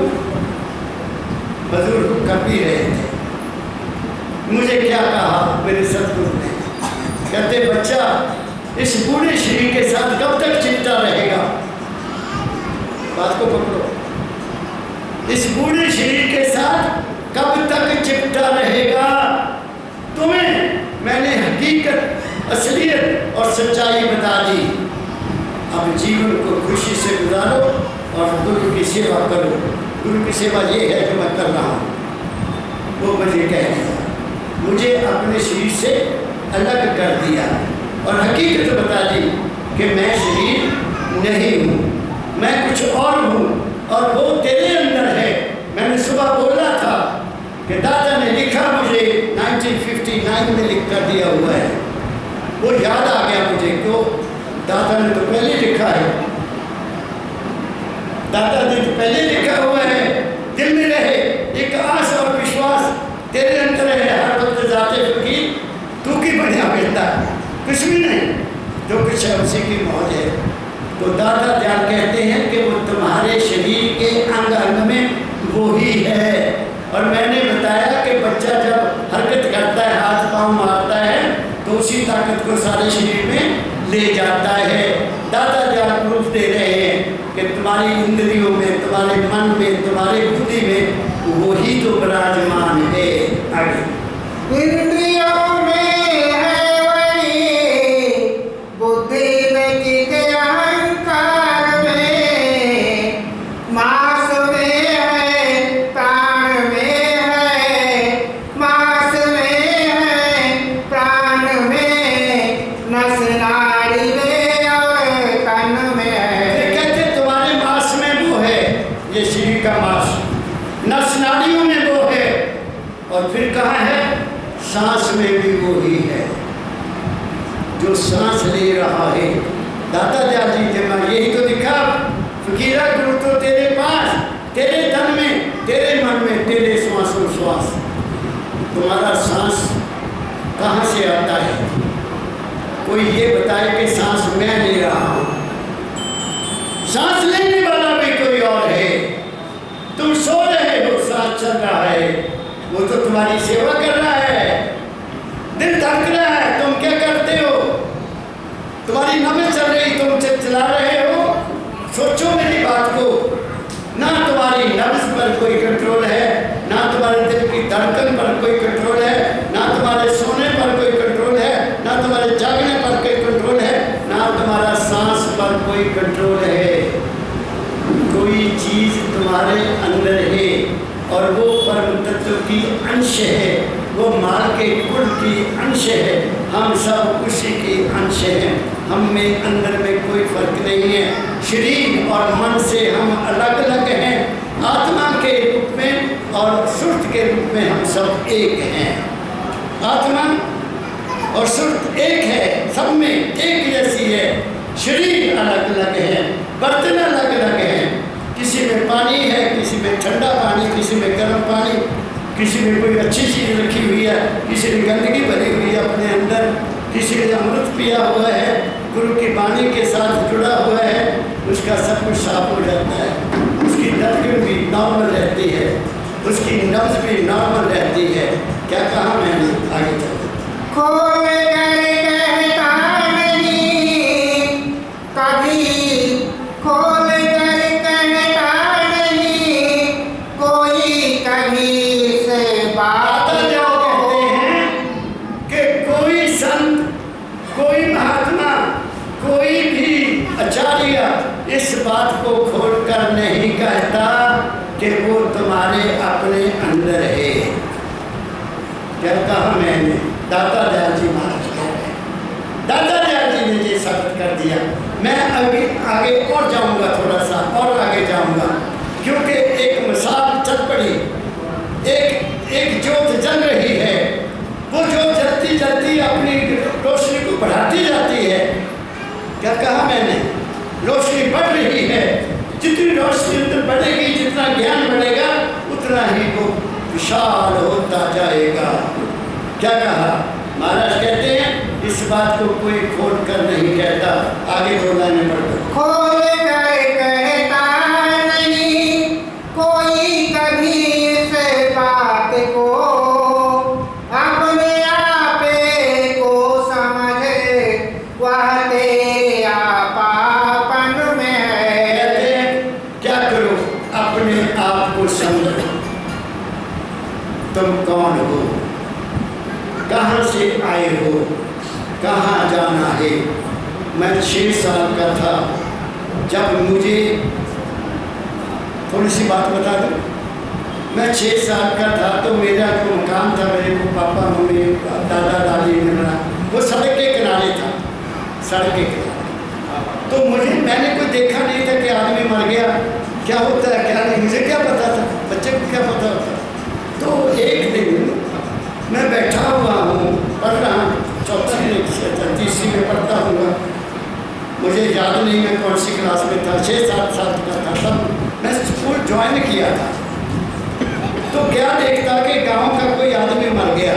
बुजुर्ग कर भी रहे थे। मुझे क्या कहा मेरे सतगुरु ने, कहते बच्चा इस बूढ़े शरीर के साथ कब तक चिपटा रहेगा? बात को पकड़ो, इस बूढ़े शरीर के साथ कब तक चिपटा रहेगा? तुम्हें मैंने हकीकत, असलियत और सच्चाई बता दी। अब जीवन को खुशी से गुजारो और गुरु की सेवा करो। गुरु की सेवा ये है जो मैं कर रहा हूँ। वो मुझे कह दिया, मुझे अपने शरीर से अलग कर दिया और हकीकत बता दी कि मैं शरीर नहीं हूँ, मैं कुछ और हूँ और वो तेरे अंदर है। मैंने सुबह बोला था कि दादा ने लिखा मुझे 1959 में लिख कर दिया हुआ है, वो याद आ गया मुझे। क्यों? दादा ने तो पहले लिखा है, दादा ने तो पहले लिखा हुआ है। दिल में रहे एक आस और विश्वास तेरे अंदर है, हर वक्त जाते फकीर तू की बढ़िया बेटा, कुछ भी नहीं, जो कुछ है उसी की मौज है। तो दादा दयाल कहते हैं कि वो तुम्हारे शरीर के अंग अंग में वो ही है। और मैंने बताया कि बच्चा जब हरकत करता है, हाथ पांव मारता है, तो उसी ताकत को सारे शरीर में ले जाता है। दादा दयाल प्रूफ दे रहे हैं कि तुम्हारी इंद्रियों में, तुम्हारे मन में, तुम्हारी बुद्धि में वही तो विराजमान है। आगे इंद्रियों में है वही, बुद्धि में चित्त अहंकार में, मांस में है, प्राण में है, मांस में है, प्राण में, नस नाड़ी में और तन में है। कहते तुम्हारे मांस में वो है, ये शरीर का मांस, नस नाड़ियों में वो है, और फिर कहाँ है? सांस में भी वो ही है जो सांस ले रहा है। दाता दयाल जी जब यही तो लिखा, फकीरा गुरु तो तेरे पास, तेरे तन में, तेरे मन में, तेरे श्वासों श्वास। तुम्हारा सांस कहाँ से आता है? कोई ये बताए कि सांस मैं ले रहा हूँ, सांस लेने वाला भी कोई और है। तुम सो रहे हो, सांस चल रहा है, वो तो तुम्हारी सेवा कर रहा है। दिल धड़क रहा है, तुम क्या करते हो? तुम्हारी नब्ज चल रही, तुम चला रहे हो। सोचो मेरी बात को, ना तुम्हारी नब्ज पर कोई कंट्रोल है, ना तुम्हारे दिल की धड़कन पर कोई कंट्रोल है, ना तुम्हारे सोने पर कोई कंट्रोल है, ना तुम्हारे जागने पर कोई कंट्रोल है, ना तुम्हारा सांस पर कोई कंट्रोल है। कोई चीज तुम्हारे अंदर है और वो परम तत्व की अंश है, वो माल के कुल की अंश है। हम सब उसी के अंश हैं, हम में अंदर में कोई फर्क नहीं है। शरीर और मन से हम अलग अलग हैं, आत्मा के रूप में और सुर्त के रूप में हम सब एक हैं। आत्मा और सुरत एक है, सब में एक जैसी है। शरीर अलग अलग है, बर्तन अलग अलग हैं। किसी में पानी है, किसी में ठंडा पानी, किसी में गर्म पानी, किसी में कोई अच्छी चीज़ रखी हुई है, किसी में गंदगी भरी हुई है अपने अंदर, किसी ने अमृत पिया हुआ है, गुरु की वाणी के साथ जुड़ा हुआ है, उसका सब कुछ साफ हो जाता है। उसकी धड़कन भी नॉर्मल रहती है, उसकी नब्ज भी नॉर्मल रहती है। क्या कहा मैंने? आगे चलो। खोल कर कहता नहीं कभी, खोल कर कहता नहीं कोई कभी से बात। जो कहते हैं कि कोई संत, कोई महात्मा, कोई भी आचार्य इस बात को खोल कर नहीं कहता कि वो तुम्हारे अपने अंदर है। क्या कहा मैंने? दाता दयाल जी महाराज कह रहे हैं। दाता दयाल जी ने ये साबित कर दिया। मैं अभी आगे और जाऊंगा, थोड़ा सा और आगे जाऊंगा, क्योंकि एक मिसाल चल पड़ी, एक ज्योत जल रही है। वो ज्योत जलती जलती अपनी रोशनी को बढ़ाती जाती है। क्या कहा मैंने? रोशनी बढ़ रही है। जितनी रोशनी उतनी बढ़ेगी, जितना ज्ञान बढ़ेगा, उतना ही वो विशाल होता जाएगा। क्या कहा? महाराज कहते हैं इस बात को कोई खोल कर नहीं कहता। आगे बोलना नहीं पड़ता। खोल कर कहता नहीं कोई कभी इस बात को, अपने आपे को समझे वह तेरे आपापन में है। कहते हैं क्या करो? अपने आप को समझो। तुम कौन हो, कहाँ से आए हो, कहाँ जाना है। मैं 6 साल का था जब मुझे, थोड़ी सी बात बता दूँ, मैं 6 साल का था तो मेरा जो मकान था, मेरे को पापा मम्मी दादा दादी ने बना, वो सड़क के किनारे था, सड़क के किनारे। तो मैंने कोई देखा नहीं था कि आदमी मर गया, क्या होता है क्या नहीं, मुझे क्या पता था, बच्चे को क्या पता होता। तो एक दिन मैं बैठा हुआ हूँ, पढ़ रहा हूँ, 4th-3 में पढ़ता हूँ, मुझे याद नहीं मैं कौन सी क्लास में था, 6-7 साल का था तब मैं स्कूल ज्वाइन किया था। तो क्या देखता कि गांव का कोई आदमी मर गया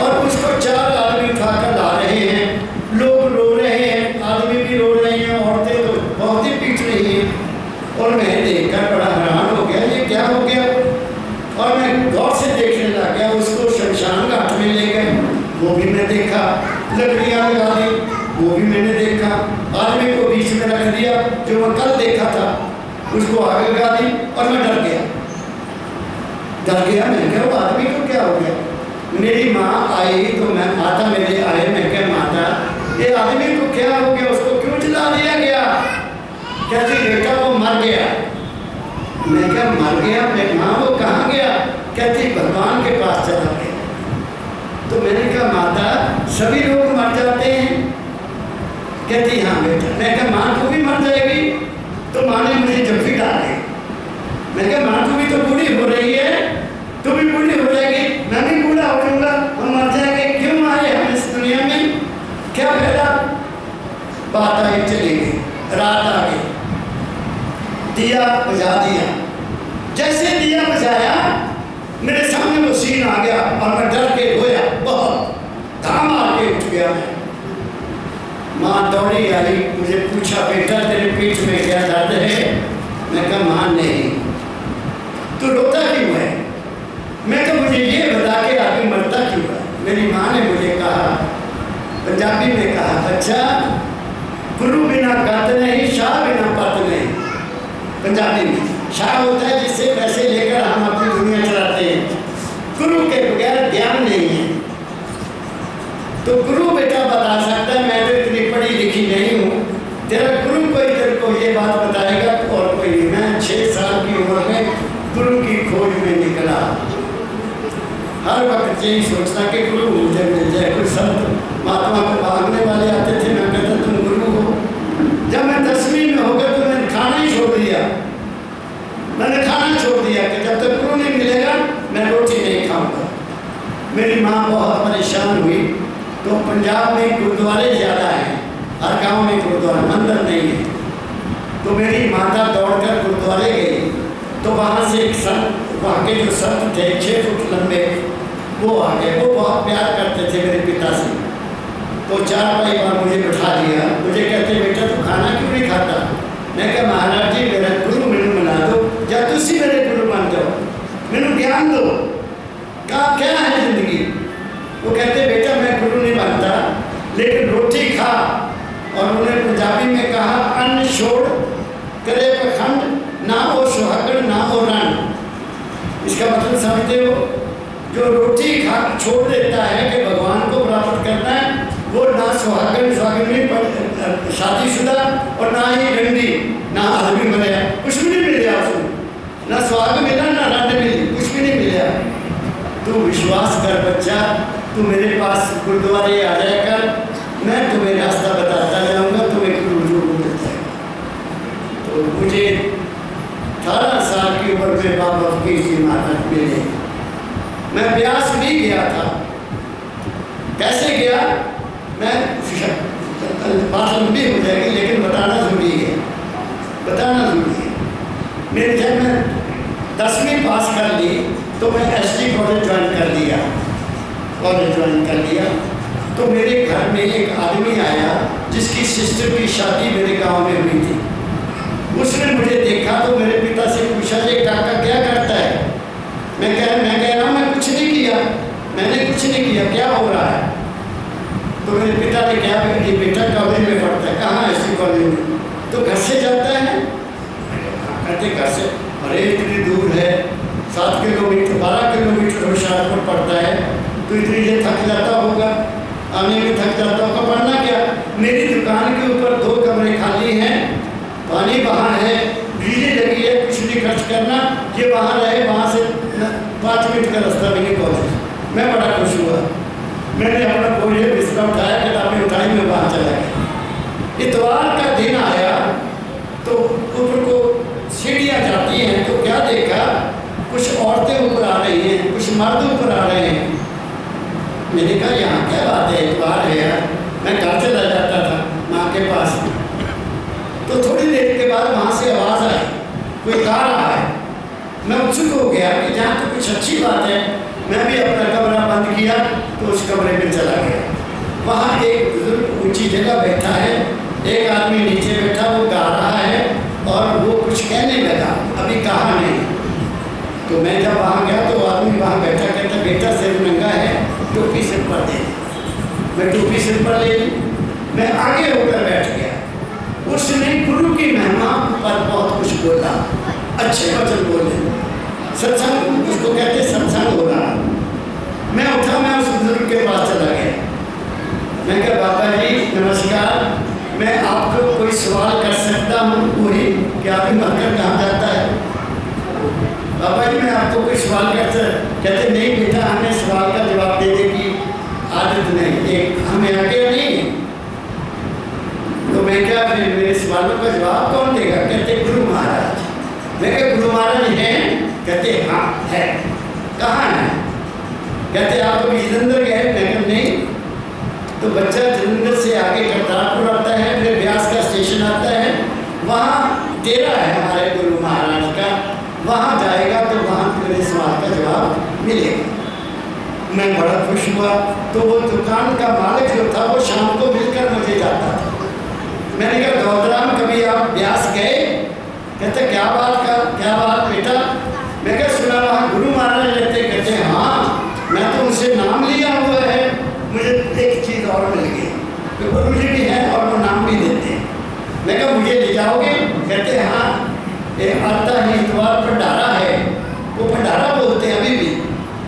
और उसको 4 आदमी उठाकर ला रहे हैं, लोग रो रहे हैं, आदमी भी रो रहे हैं, औरतें तो बहुत ही पीट रही हैं। और मैं देखकर बड़ा हैरान हो गया, ये क्या हो गया। और मैं गौर से देखने लग गया। उसको शमशान घाट में ले गए, वो भी मैं देखा, लकड़ियाँ लगा दी, वो भी मैंने देखा। आदमी को बीच में रख दिया, जो मैं कल देखा था उसको आगे लगा दी, और मैं डर गया। मैं क्या, वो आदमी को क्या हो गया। मेरी माँ आई तो मैं, माता मेरे आए, मैं क्या माता ये आदमी को क्या हो गया, उसको क्यों जला दिया गया। कहती बेटा वो मर गया। मैं क्या मर गया? मैं माँ वो कहाँ गया? कहती भगवान के पास चला गया। तो मैंने कहा माता सभी लोग मर जाते हैं? कहती हाँ बेटा। मैं कहा माँ तू भी मर जाएगी? तो माँ ने मुझे जफ्फी डाली। मैं कहा माँ तू भी तो बूढ़ी हो रही है, तू भी बूढ़ी हो जाएगी, मैं भी बूढ़ा हो जाऊंगा, हम मर जाएंगे, क्यों आए हम इस दुनिया में, क्या फायदा। बात आई चली गई, रात आ गई, दिया बुझा दिया। जैसे दिया बुझाया मेरे सामने वो सीन आ गया और मैं डर के रोया, बहुत धाम मार के उठ गया। मैं माँ दौड़ी आई, मुझे पूछा बेटा तेरे पीठ में क्या दर्द है। मैं कहा माँ नहीं। तो रोता क्यों है? मैं तो मुझे ये बता के आदमी मरता क्यों है। मेरी माँ ने मुझे कहा, पंजाबी में कहा, बच्चा गुरु बिना गत नहीं, शाह बिना पत नहीं। पंजाबी में शाह होता है जिससे पैसे लेकर हम अपनी दुनिया चलाते हैं, गुरु के बगैर ज्ञान नहीं है। तो गुरु बेटा बता सकता है, मैं तो इतनी पढ़ी लिखी नहीं हूँ, तेरा गुरु कोई तेरे को ये बात बताएगा और कोई नहीं। मैं 6 साल की उम्र में गुरु की खोज में निकला। हर वक्त यही सोचता कि गुरु मुझे मिल जाए। कुछ संत महात्मा को भागने वाले आते थे, मैं कहता तुम गुरु हो। जब मैं 10वीं में हो गया तो मैंने खाना ही छोड़ दिया। मैंने खाना छोड़ दिया कि जब तक गुरु नहीं मिलेगा मैं रोटी नहीं खाऊंगा। मेरी माँ बहुत तो पंजाब में गुरुद्वारे ज़्यादा हैं, हर गांव में गुरुद्वारा, मंदिर नहीं है। तो मेरी माता दौड़कर गुरुद्वारे गई, तो वहाँ से एक संत, वहाँ के जो संत थे 6 फुट लंबे, वो आ गए। वो बहुत प्यार करते थे मेरे पिता से। तो 4-5 बार मुझे बिठा लिया। मुझे कहते बेटा तू खाना क्यों नहीं खाता? मैं कहा महाराज जी मेरा गुरु मैनू बना दो, या तुसी मेरे गुरु बन जाओ, मैनू ज्ञान दो। कहा क्या है जिंदगी? वो कहते बेटा मैं गुरु नहीं बनता, लेकिन रोटी खा। और उन्होंने पंजाबी में कहा अन्न छोड़ करे पखंड, ना वो सुहागण ना वो रन। इसका मतलब समझते हो? जो रोटी खा छोड़ देता है कि भगवान को प्राप्त करना है, वो ना सुहागन सुहागिनी पर शादीशुदा और ना ही रंडी, ना आदमी मिला, कुछ भी नहीं मिला उसको, ना सुहाग मिला ना रंड मिली, कुछ भी नहीं मिला। तू विश्वास कर बच्चा, तू मेरे पास गुरुद्वारे आ जाया कर, मैं तुम्हें रास्ता बताता जाऊँगा, तुम्हें गुरु जरूर मिल जाएगा। तो मुझे 18 साल की उम्र में बाबा फकीर जी महाराज मिले। मैं ब्यास भी गया था। कैसे गया? मैं बात लंबी हो जाएगी, लेकिन बताना जरूरी है, बताना जरूरी है। मेरे जब मैं 10वीं पास कर ली तो मैं ST कॉलेज ज्वाइन कर लिया, कॉलेज ज्वाइन कर लिया। तो मेरे घर में एक आदमी आया जिसकी सिस्टर की शादी मेरे गांव में हुई थी। उसने मुझे देखा तो मेरे पिता से पूछा ये काका क्या करता है? मैं कह रहा हूँ मैं कुछ नहीं किया, मैंने कुछ नहीं किया, क्या हो रहा है? तो मेरे पिता ने क्या बेटा कॉलेज में पढ़ता है। कहाँ है? ST कॉलेज में। तो घर से जाता है? कहते घर से, अरे इतनी दूर है, 7 किलोमीटर 12 किलोमीटर होशियारपुर पड़ता है, तो इतनी देर थक जाता होगा, आने में थक जाता होगा, पढ़ना क्या? मेरी दुकान के ऊपर 2 कमरे खाली हैं, पानी वहाँ है, बिजली लगी है, कुछ नहीं खर्च करना, ये वहाँ रहे, वहाँ से 5 मिनट का रास्ता भी नहीं कॉलेज। मैं बड़ा खुश हुआ। मैंने अपना बोरिया बिस्तर उठाया, किताबें उठाई, मैं वहाँ चला गया। इतवार का दिन आया तो ऊपर को सीढ़ियाँ जाती हैं, तो क्या देखा, कुछ औरतें ऊपर आ रही हैं, कुछ मर्द ऊपर आ रहे हैं। मैंने कहा यहाँ क्या बात है, इतवार है यार। मैं घर चला जाता था माँ के पास। तो थोड़ी देर के बाद वहाँ से आवाज़ आई, कोई गा रहा है। मैं उत्सुक हो गया कि जहाँ तो कुछ अच्छी बात है। मैं भी अपना कमरा बंद किया तो उस कमरे में चला गया। वहाँ एक बुजुर्ग ऊंची जगह बैठा है, एक आदमी नीचे बैठा, वो गा रहा है और वो कुछ कहने लगा, अभी कहा नहीं। तो मैं जब वहाँ गया तो आदमी वहाँ बैठा, कहता बेटा सिर नंगा है, टोपी सिर पर दे। मैं टोपी सिर पर ले ली, मैं आगे होकर बैठ गया। उसने गुरु की महिमा पर बहुत कुछ बोला, अच्छे वचन बोले, सत्संग उसको कहते सत्संग हो रहा। मैं उठा, मैं उस बुजुर्ग के पास चला गया। मैं कहा बाबा जी नमस्कार, मैं आपको कोई सवाल कर सकता हूँ? वही कि आदमी मरकर कहाँ जाता है? बाबा जी मैं आपको कोई सवाल कर सकता? कहते नहीं बेटा, हमें सवाल का जवाब देने की आदत नहीं, एक हमें आगे नहीं। तो मैं क्या फिर मेरे सवालों का जवाब कौन देगा? कहते गुरु महाराज। मैं क्या गुरु महाराज हैं? कहते हाँ है। कहाँ है? कहते आप अभी जलंधर गए? मैं क्या नहीं। तो बच्चा जलंधर से आगे करतारपुर आता है, फिर ब्यास का स्टेशन आता है, वहाँ डेरा है हमारे गुरु महाराज का, वहाँ जाएगा तो वहाँ मेरे सवाल का जवाब मिलेगा। मैं बड़ा खुश हुआ। तो वो दुकान का मालिक जो था वो शाम को मिलकर मुझे जाता था। मैंने कहा गौतराम कभी आप ब्यास गए? कहते क्या बात बेटा? मैं क्या सुना वहाँ गुरु महाराज रहते? कहते हाँ, मैं तो उनसे नाम लिया हुआ है। मुझे एक चीज़ और मिल गई, तो गुरु जी भी हैं और वो नाम भी देते हैं। मैं कहा मुझे ले जाओगे? कहते हाँ, ये आता ही इतवार भंडारा है, वो भंडारा बोलते हैं अभी भी।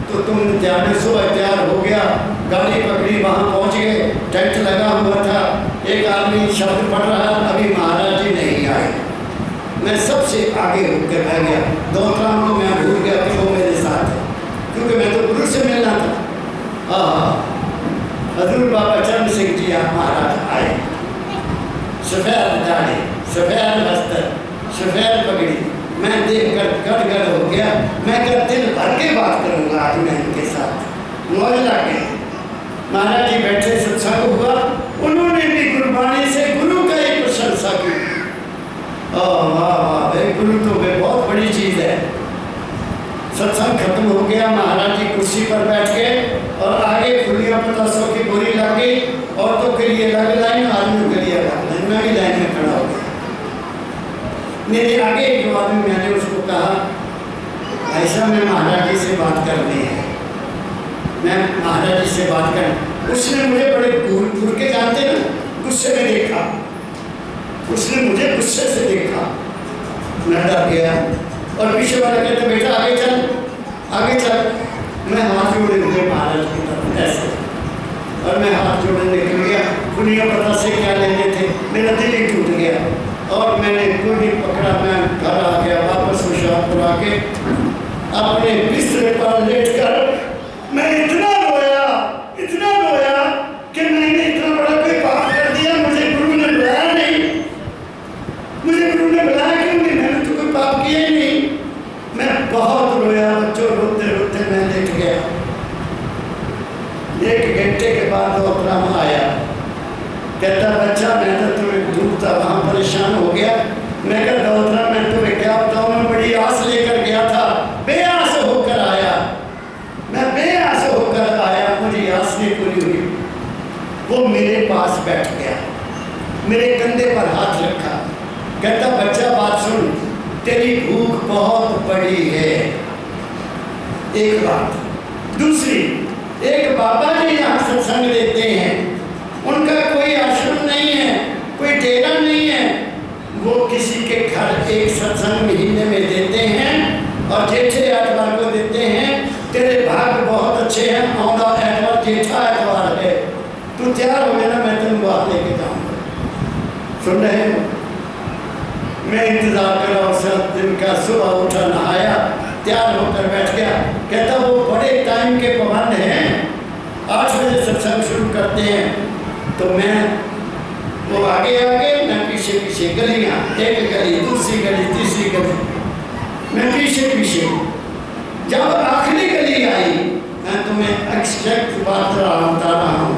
तो तुम जाने सुबह तैयार हो गया, गाड़ी पकड़ी, वहाँ पहुँच गए, टेंट लगा हुआ था, एक आदमी शब्द पढ़ रहा, अभी महाराज जी नहीं आए। मैं सबसे आगे होकर रह गया। गौतराम को मैं भूल गया कि वो मेरे साथ है, क्योंकि मैं तो गुरु से मिलना था। हजूर बाबा चरण सिंह जी आप महाराज आए, सफ़ेद दाढ़ी, सफ़ेद वस्त्र, सफ़ेद पगड़ी। मैं देख कर गदगद हो गया। मैं कर दिल भर के बात करूँगा आज मैं इनके साथ। मौज लग गई। महाराज जी बैठे, सत्संग हुआ, उन्होंने भी गुरबाणी से गुरु का ही प्रशंसा की। वाह वाह भाई, गुरु तो बहुत बड़ी चीज है। सत्संग खत्म हो गया, महाराज जी कुर्सी पर बैठ गए और आगे फुलियां पतासों की बोरी लग गई। औरतों के लिए अलग लाइन, आदमियों के लिए अलग लाइन। मैं भी लाइन में खड़ा हो गया। मेरे आगे एक जो आदमी, मैंने उसको कहा, ऐसा मैं महाराज जी से बात करनी है, मैं महाराज जी से बात कर। उसने मुझे बड़े घूर के, जानते ना, गुस्से में देखा। उसने मुझे गुस्से से देखा, मैं डर गया। और पीछे वाला कहते, बेटा आगे चल, आगे चल। मैं हाथ जोड़े हुए महाराज की तरफ ऐसे, और मैं हाथ जोड़े निकल गया। दुनिया पता से क्या लेने थे, मेरा दिल ही टूट गया। और मैंने कुल्ली पकड़ा, मैं घर आ गया। वापस होशियारपुर आके अपने बिस्तर पर लेटकर मैं इतना रोया कि मैंने इतना बड़ा कोई पाप कर दिया। मुझे गुरु ने बुलाया नहीं, मुझे गुरु ने बुलाया क्यों नहीं? मैंने तो कोई पाप किया ही नहीं। मैं बहुत रोया बच्चों, रोते रोते मैं लेट गया। 1 घंटे के बाद वो ब्रह्म आया, कहता, बच्चा मैं तो तुम्हें दूर था, वहाँ परेशान हो गया। मैं कहा, दौलतरा मैं तुम्हें क्या बताऊँ, मैं बड़ी आस लेकर गया था, बेआस होकर आया। मैं बेआस होकर आया, मुझे आस नहीं पूरी हुई। वो मेरे पास बैठ गया, मेरे कंधे पर हाथ रखा, कहता, बच्चा बात सुन, तेरी भूख बहुत बड़ी है। एक बात। दूसरी, एक बाबा जी यहाँ सत्संग देते हैं, उनका कोई आश्रम नहीं है, कोई डेरा नहीं है। वो किसी के घर एक सत्संग महीने में देते हैं और जेठे एतवार को देते हैं। तेरे भाग बहुत अच्छे हैं, औंधा एतवार जेठा एतवार है, तू तैयार हो गया ना, मैं तेन बात लेके जाऊँगा। सुन रहे हो? मैं इंतजार कर रहा हूँ। सब दिन का सुबह उठा, नहाया, तैयार होकर बैठ गया। कहता, वो बड़े टाइम के पाबंद हैं, 8 बजे सत्संग शुरू करते हैं। तो मैं, वो आगे मैं पीछे पीछे, गलियाँ, एक गली, दूसरी गली, तीसरी गली, मैं पीछे। जब आखिरी गली आई, मैं तुम्हें एक्सैक्ट बात बता रहा हूँ,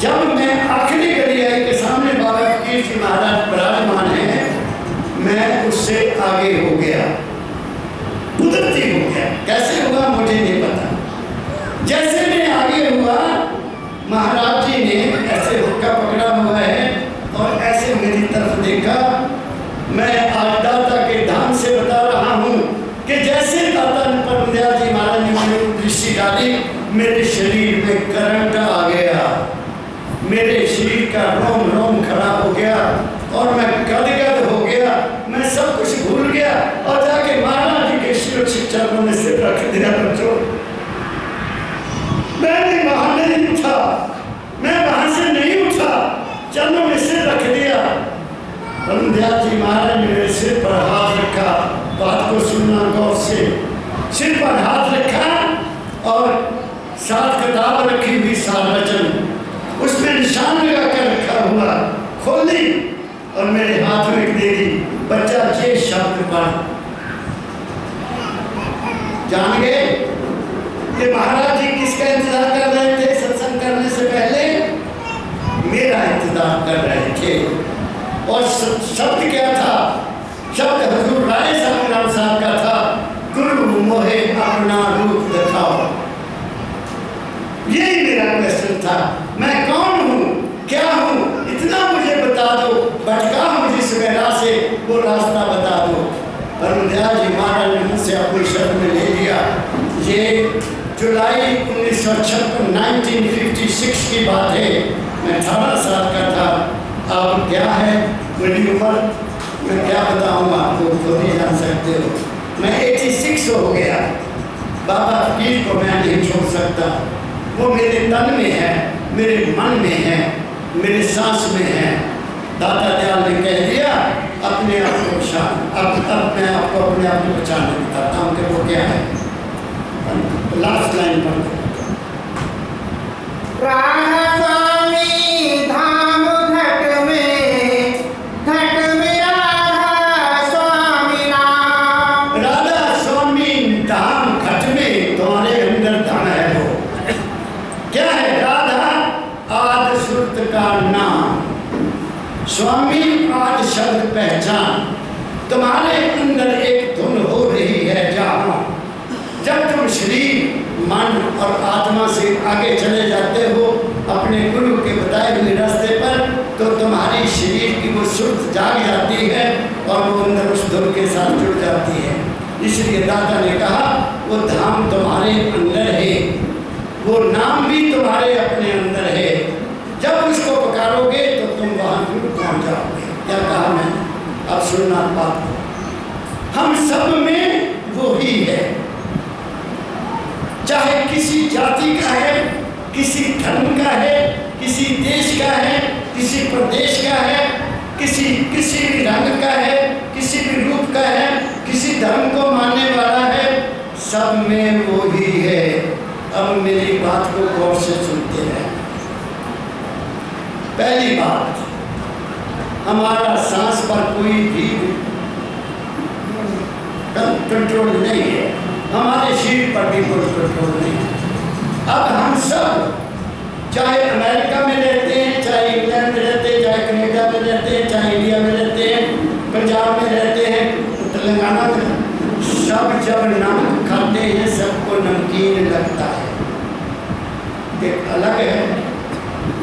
जब मैं आखिरी गली आई के सामने बाबा फकीर जी महाराज विराजमान है, मैं उससे आगे हो गया, कुदरती हो गया। कैसे हुआ मुझे नहीं पता। जैसे मैं आगे हुआ, महाराज जी ने ऐसे हुक्का पकड़ा हुआ है और ऐसे मेरी तरफ देखा। मैं आज दाता के धाम से बता रहा हूँ कि जैसे दाता ने परमदयाल जी महाराज ने मेरे को दृष्टि डाली, मेरे शरीर में करंट आ गया, मेरे शरीर का रोम रोम खड़ा हो गया और मैं गदगद हो गया। मैं सब कुछ भूल गया और जाके महाराज जी के सुरक्षित चरणों में सिर रख दिया। बच्चों, मैंने वहां नहीं उठा, मैं वहां से नहीं उठा, चरणों में सिर रख दिया। परमदयाल जी महाराज ने मेरे सिर पर हाथ रखा। बात को सुनना गौर से। सिर पर हाथ रखा और 7 किताब रखी हुई, 7 वचन, उसमें निशान लगा कर रखा हुआ, खोली और मेरे हाथ में दे दी। बच्चा, ये शब्द पढ़। जान गए कि महाराज जी किसका इंतजार कर रहे थे सत्संग करने से पहले? मेरा इंतजार कर रहे थे। और शब्द क्या था? शब्द हजूर राय साहब का था, गुरु मोहे अपना रूप दिखाओ। यही मेरा क्वेश्चन था। मैं कौन हूँ, क्या हूँ, इतना मुझे बता दो। भटका हूँ जिस राह से, वो रास्ता बता दो। परमदयाल जी महाराज ने मुझसे अपनी शरण में ले लिया। ये जुलाई 1956 की बात है। मैं 18 साल का था। अब क्या है मेरी उम्र, मैं क्या बताऊँ आपको, खुद ही जान सकते हो। मैं 86 हो गया। बाबा फकीर को मैं नहीं छोड़ सकता। वो मेरे तन में है, मेरे मन में है, मेरे सांस में है। दाता दयाल ने कह दिया, अपने आप को पहचान। अब मैं आपको अपने आप को पहचानने बताता हूँ कि वो क्या है। लास्ट लाइन पर राधा स्वामी धाम घट में राधा स्वामी नाम। राधा स्वामी धाम घट में, तुम्हारे अंदर धन है। वो क्या है? राधा शब्द पहचान। तुम्हारे अंदर एक धुन हो रही है जहाँ जब तुम शरीर, मन और आत्मा से आगे चले जाते हो अपने गुरु के बताए हुए रास्ते पर, तो तुम्हारी शरीर की वो सुर्त जाग जाती है और वो अंदर उस धुन के साथ जुड़ जाती है। इसलिए दादा ने कहा वो धाम तुम्हारे अंदर है, वो नाम भी तुम्हारे अपने अंदर है। जब उसको पुकारोगे तो तुम वहाँ जरूर पहुँच जाओगे। क्या कहा मैंने? अब सुनना बात को। हम सब में वो ही है, चाहे किसी जाति का है, किसी धर्म का है, किसी देश का है, किसी प्रदेश का है, किसी भी रंग का है, किसी भी रूप का है, किसी धर्म को मानने वाला है, सब में वो ही है। अब मेरी बात को गौर से सुनते हैं। पहली बात, हमारा सांस पर कोई भी कंट्रोल नहीं है, हमारे शरीर पर भी कोई कंट्रोल नहीं है। अब हम सब चाहे अमेरिका में रहते हैं, चाहे इंग्लैंड में रहते हैं, चाहे कनाडा में रहते हैं, चाहे इंडिया में रहते हैं, पंजाब में रहते हैं, तेलंगाना में, सब जब नमक खाते हैं सबको नमकीन लगता है। एक अलग है,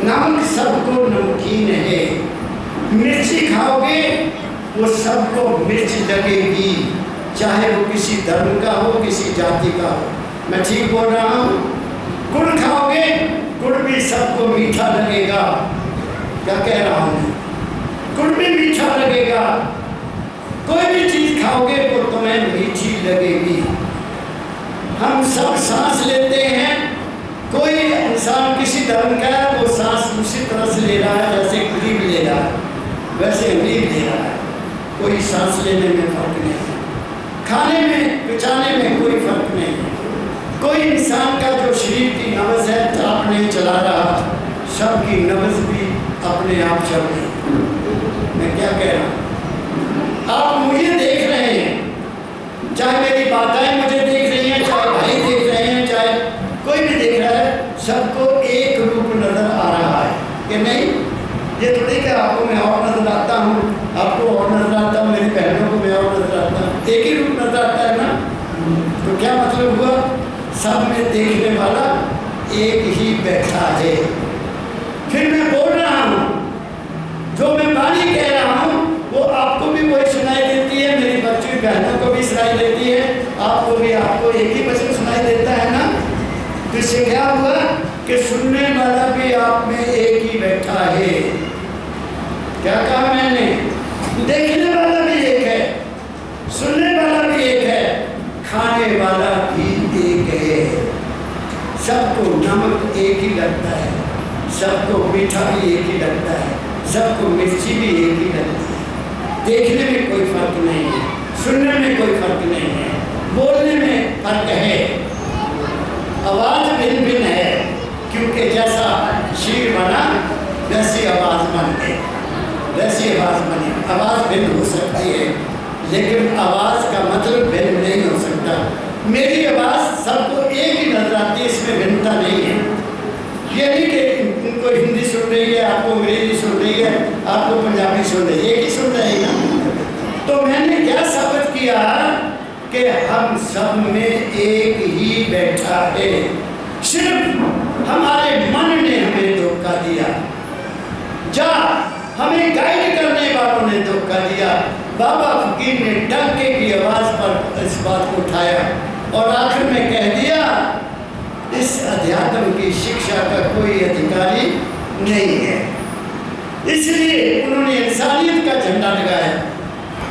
नमक सबको नमकीन है। मिर्ची खाओगे वो सबको मिर्च लगेगी, चाहे वो किसी धर्म का हो, किसी जाति का हो। मैं ठीक बोल रहा हूँ? गुड़ खाओगे, गुड़ भी सबको मीठा लगेगा। क्या कह रहा हूँ? गुड़ भी मीठा लगेगा। कोई भी चीज़ खाओगे वो तुम्हें मीठी लगेगी। हम सब सांस लेते हैं, कोई इंसान किसी धर्म का है वो सांस उसी तरह से ले रहा है जैसे गरीब ले रहा है, वैसे अमीर ले रहा है। कोई सांस लेने में फर्क नहीं है, खाने में पचाने में कोई फर्क नहीं है। कोई इंसान का जो शरीर की नब्ज़ है आप नहीं चला रहा, सबकी नब्ज़ भी अपने आप चल रही। मैं क्या कह रहा हूँ? आप मुझे देख रहे हैं, चाहे मेरी माताएं मुझे देख रही हैं, चाहे भाई देख रहे हैं, चाहे कोई भी देख रहा है, सबको एक रूप नजर आ रहा है कि नहीं? ये तो नहीं कि आपको मैं और नजर आता हूँ, आपको और नजर आता हूँ, मेरी बहनों को मैं और नजर आता हूँ। एक ही रूप नजर आता है ना? तो क्या मतलब हुआ? सब में देखने वाला एक ही बैठा है। फिर मैं बोल रहा हूँ, जो मैं बानी कह रहा हूँ वो आपको भी वही सुनाई देती है, मेरी बच्ची बहनों को भी सुनाई देती है, आपको भी, आपको एक ही वचन सुनाई देता है ना? तो इससे क्या हुआ कि सुनने वाला भी आप में एक ही बैठा है। क्या कहा मैंने? देखने वाला भी एक है, सुनने वाला भी एक है, खाने वाला भी एक है। सबको नमक एक ही लगता है, सबको मीठा भी एक ही लगता है, सबको मिर्ची भी एक ही लगती है। देखने में कोई फर्क नहीं है, सुनने में कोई फर्क नहीं है, बोलने में फर्क है, आवाज़ भिन्न भिन्न है, क्योंकि जैसा शरीर बना वैसी आवाज़ बन गई, वैसी आवाज़ बनी। आवाज़ भिन्न हो सकती है लेकिन आवाज़ का मतलब भिन्न नहीं हो सकता। मेरी आवाज़ सबको एक ही नजर आती है, इसमें भिन्नता नहीं है। ये नहीं कि उनको हिंदी सुन रही है, आपको अंग्रेजी सुन रही है, आपको पंजाबी सुन रही है, एक ही सुन रही है ना? तो मैंने क्या साबित किया कि हम सब में एक ही बैठा है, सिर्फ हमारे मन ने हमें धोखा दिया, जा हमें गाइड करने वालों ने धोखा दिया। बाबा फकीर ने डंके की आवाज़ पर इस बात को उठाया और आखिर में कह दिया, इस अध्यात्म की शिक्षा का कोई अधिकारी नहीं है। इसलिए उन्होंने इंसानियत का झंडा लगाया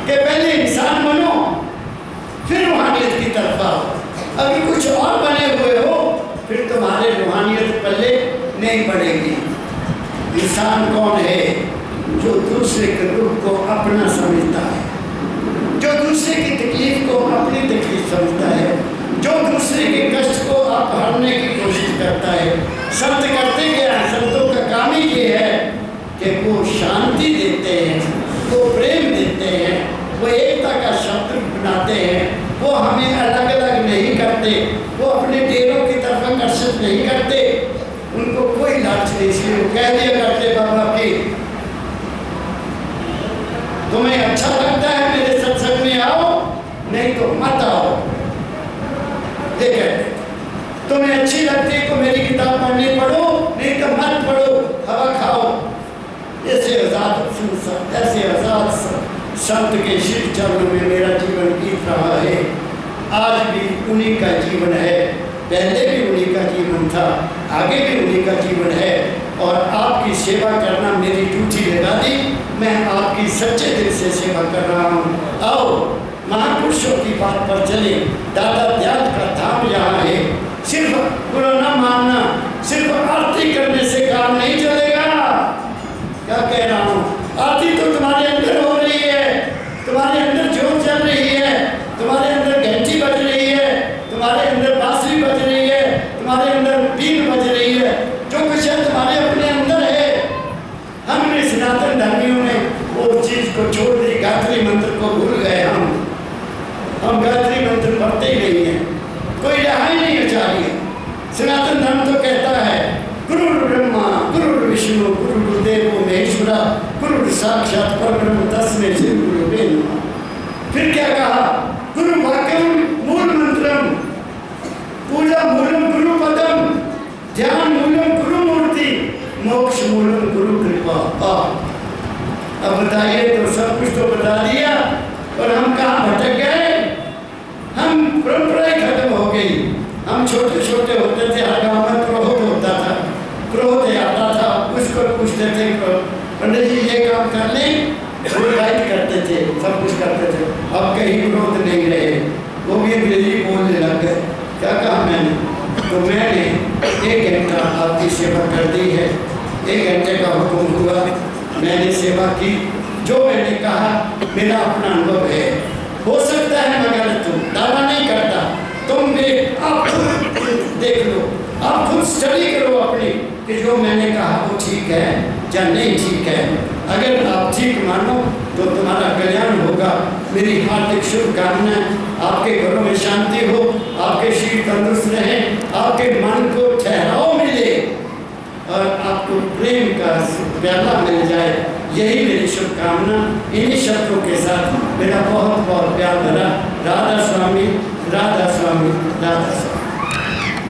कि पहले इंसान बनो फिर रूहानियत की तरफ आओ। अगर कुछ और बने हुए हो फिर तुम्हारे रूहानियत पल्ले नहीं बढ़ेगी। इंसान कौन है? जो दूसरे के दुख को अपना समझता है, जो दूसरे की तकलीफ को अपनी तकलीफ समझता है, जो दूसरे के कष्ट को अपहरने की कोशिश करता है। संत करते क्या? संतों का काम ही ये है कि वो शांति देते हैं, वो प्रेम देते हैं, वो एकता का शब्द बनाते हैं, वो हमें अलग अलग नहीं करते, वो अपने डेरों की तरफ आकर्षित नहीं करते, उनको कोई लालच नहीं। इसलिए वो कह दिया करते बाबा की अच्छा लगता है मेरे सत्संग में आओ, नहीं तो मत आओ। ये कहते तुम्हें अच्छी लगती है तो मेरी किताब पढ़नी पढ़ो, नहीं तो मत पढ़ो, हवा खाओ। ऐसे आजाद संत के शिव चरणों में मेरा जीवन बीत रहा है। आज भी उन्हीं का जीवन है, पहले भी उन्हीं का जीवन था, आगे भी उन्हीं का जीवन है। और आपकी सेवा करना मेरी ड्यूटी लगा दी, मैं आपकी सच्चे दिल से सेवा कर रहा हूँ। आओ महापुरुषों की बात पर चले। दादा दयाल का धाम यहाँ है। सिर्फ बुरा ना मानना, सिर्फ आरती करने से काम नहीं चलेगा। क्या कह रहा हूँ, आरती तो तुम्हारे अंदर हो रही है, तुम्हारे अंदर जोत चल रही है, तुम्हारे अंदर घंटी बज रही है, तुम्हारे अंदर बांसुरी बज रही है, तुम्हारे अंदर बीन बज रही है, जो कुछ है तुम्हारे अपने अंदर है। हमने सनातन धर्मियों ने वो चीज को छोड़ दी, गायत्री मंत्र को भूल गए। हम गायत्री मंत्र पढ़ते ही नहीं है, कोई रिहाई नहीं है चाहिए। सनातन धर्म तो कहता है गुरु ब्रह्मा गुरु विष्णु गुरु देवो महेश्वरा गुरु साक्षात परब्रह्म तस्मै श्री गुरुवे नमः। फिर क्या कहा, गुरु वाक्यम मूल मंत्रम, पूजा मूलम गुरु पदम, ध्यान मूलम गुरु मूर्ति, मोक्ष मूलम गुरु कृपा। अब बताइए, तो सब कुछ तो बता दिया, और हम कहाँ भटक गए। हम परंपराएं खत्म हो गई। हम छोटे छोटे होते थे, हर गाँव में पुरोहित होता था, पुरोहित आता था, उसको पूछते थे पंडित जी ये काम कर लें, वो गाइड करते थे, सब कुछ करते थे। अब कहीं पुरोहित नहीं रहे, वो भी अंग्रेजी बोलने लग गए। क्या कहा मैंने, तो मैंने 1 घंटा आपकी सेवा कर दी है। 1 घंटे का हुक्म हुआ, मैंने सेवा की। जो मैंने कहा मेरा अपना अनुभव है, हो सकता है मैं गलत हूँ, दावा नहीं करता। तुम भी आप देख लो, आप खुद स्टडी करो अपनी कि जो मैंने कहा वो ठीक है या नहीं ठीक है। अगर आप ठीक मानो तो तुम्हारा कल्याण होगा। मेरी हार्दिक शुभकामनाएं, आपके घरों में शांति हो, आपके शरीर तंदुरुस्त रहे, आपके मन को ठहराव मिले और आपको प्रेम का प्याला मिल जाए, यही मेरी शुभकामना। इन्हीं शब्दों के साथ मेरा बहुत बहुत प्यार भरा राधा स्वामी, राधा स्वामी, राधा स्वामी।